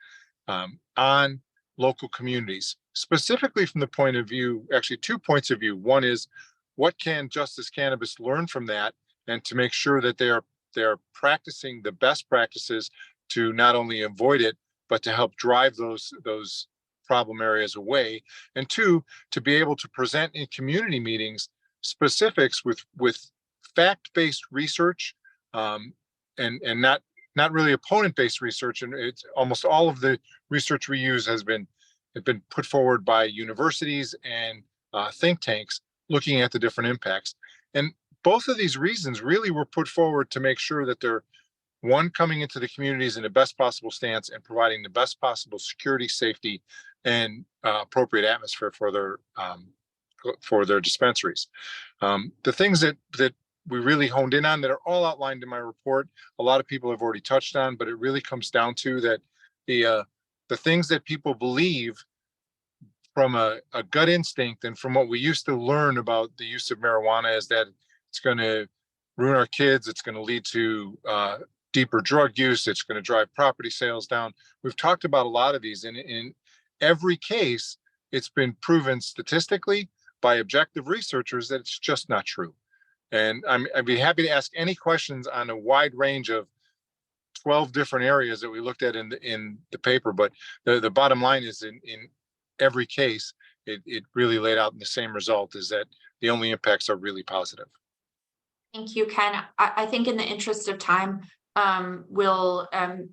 on local communities, specifically from the point of view, actually 2 points of view. One is, what can Justice Cannabis learn from that, and to make sure that they are practicing the best practices to not only avoid it, but to help drive those problem areas away. And two, to be able to present in community meetings specifics with fact-based research, and not really opponent-based research. And it's almost all of the research we use has been put forward by universities and think tanks looking at the different impacts. And both of these reasons really were put forward to make sure that they're, one, coming into the communities in the best possible stance and providing the best possible security, safety, and appropriate atmosphere for their dispensaries. The things that we really honed in on that are all outlined in my report, a lot of people have already touched on, but it really comes down to that the things that people believe from a gut instinct and from what we used to learn about the use of marijuana is that it's going to ruin our kids, it's going to lead to deeper drug use, it's going to drive property sales down. We've talked about a lot of these, and in every case, it's been proven statistically by objective researchers that it's just not true. And I'd be happy to ask any questions on a wide range of 12 different areas that we looked at in the paper. But the bottom line is in every case, it really laid out in the same result, is that the only impacts are really positive. Thank you, Ken. I think in the interest of time, we'll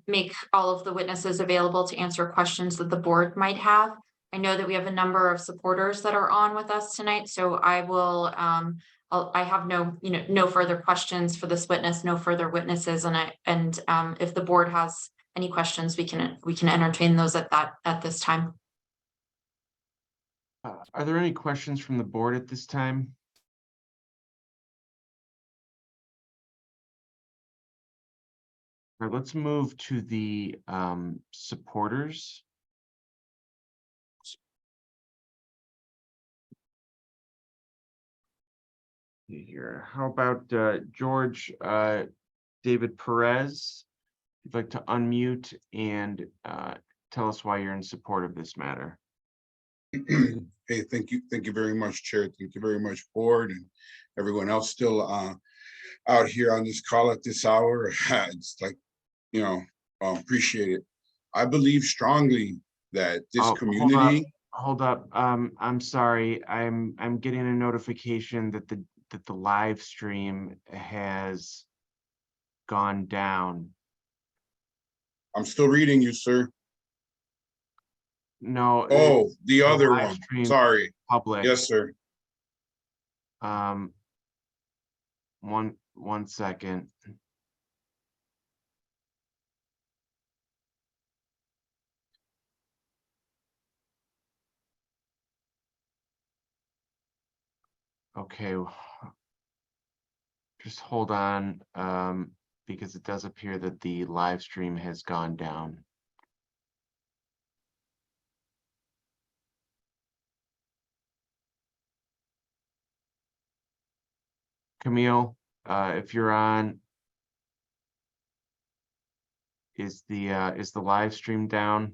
make all of the witnesses available to answer questions that the board might have. I know that we have a number of supporters that are on with us tonight, so I will, I have no further questions for this witness, no further witnesses, and if the board has any questions, we can entertain those at this time. Are there any questions from the board at this time? All right, let's move to the supporters. Here, how about George David Perez you'd like to unmute and tell us why you're in support of this matter. Hey, thank you very much, Chair. Thank you very much, Board, and everyone else still out here on this call at this hour. It's like, appreciate it. I believe strongly that this Oh, community. Hold up, I'm sorry, I'm getting a notification that the live stream has gone down. I'm still reading you, sir. No. Oh, the other live one. stream Sorry. Public. Yes, sir. One second. Okay. Just hold on, because it does appear that the live stream has gone down. Camille, if you're on, is the live stream down?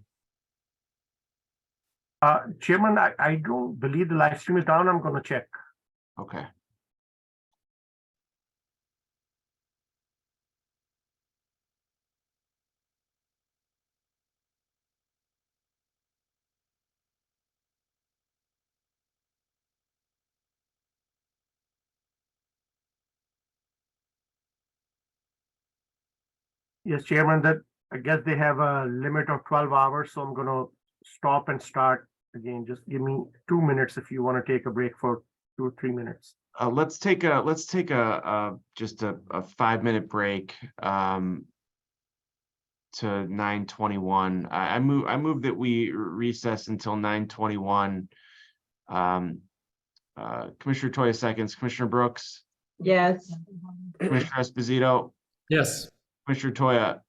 Chairman, I don't believe the live stream is down. I'm gonna check. Okay. Yes, Chairman, that I guess they have a limit of 12 hours, so I'm gonna stop and start again. Just give me 2 minutes if you want to take a break for 2 or 3 minutes. Let's take a just a 5-minute break to 9:21. I move that we recess until 9:21. Commissioner Toya seconds, Commissioner Brooks, Yes. Commissioner Esposito, Yes. Commissioner Toya.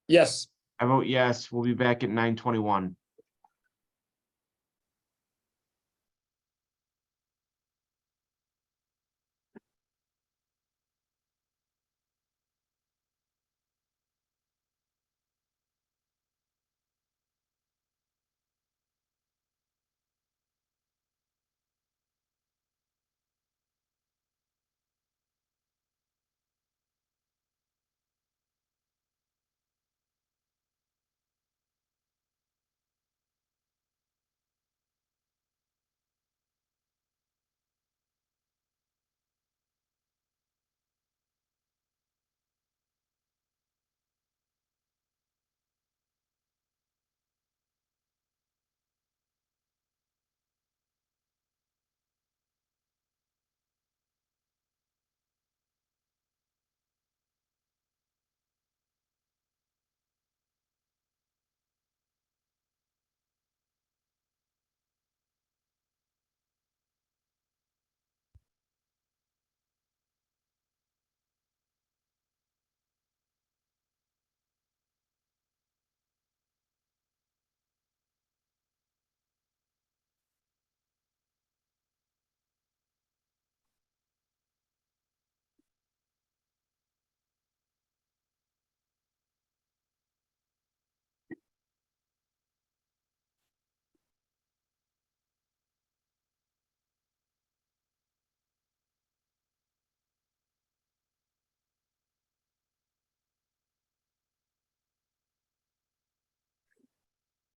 Yes. I vote yes. We'll be back at 9:21.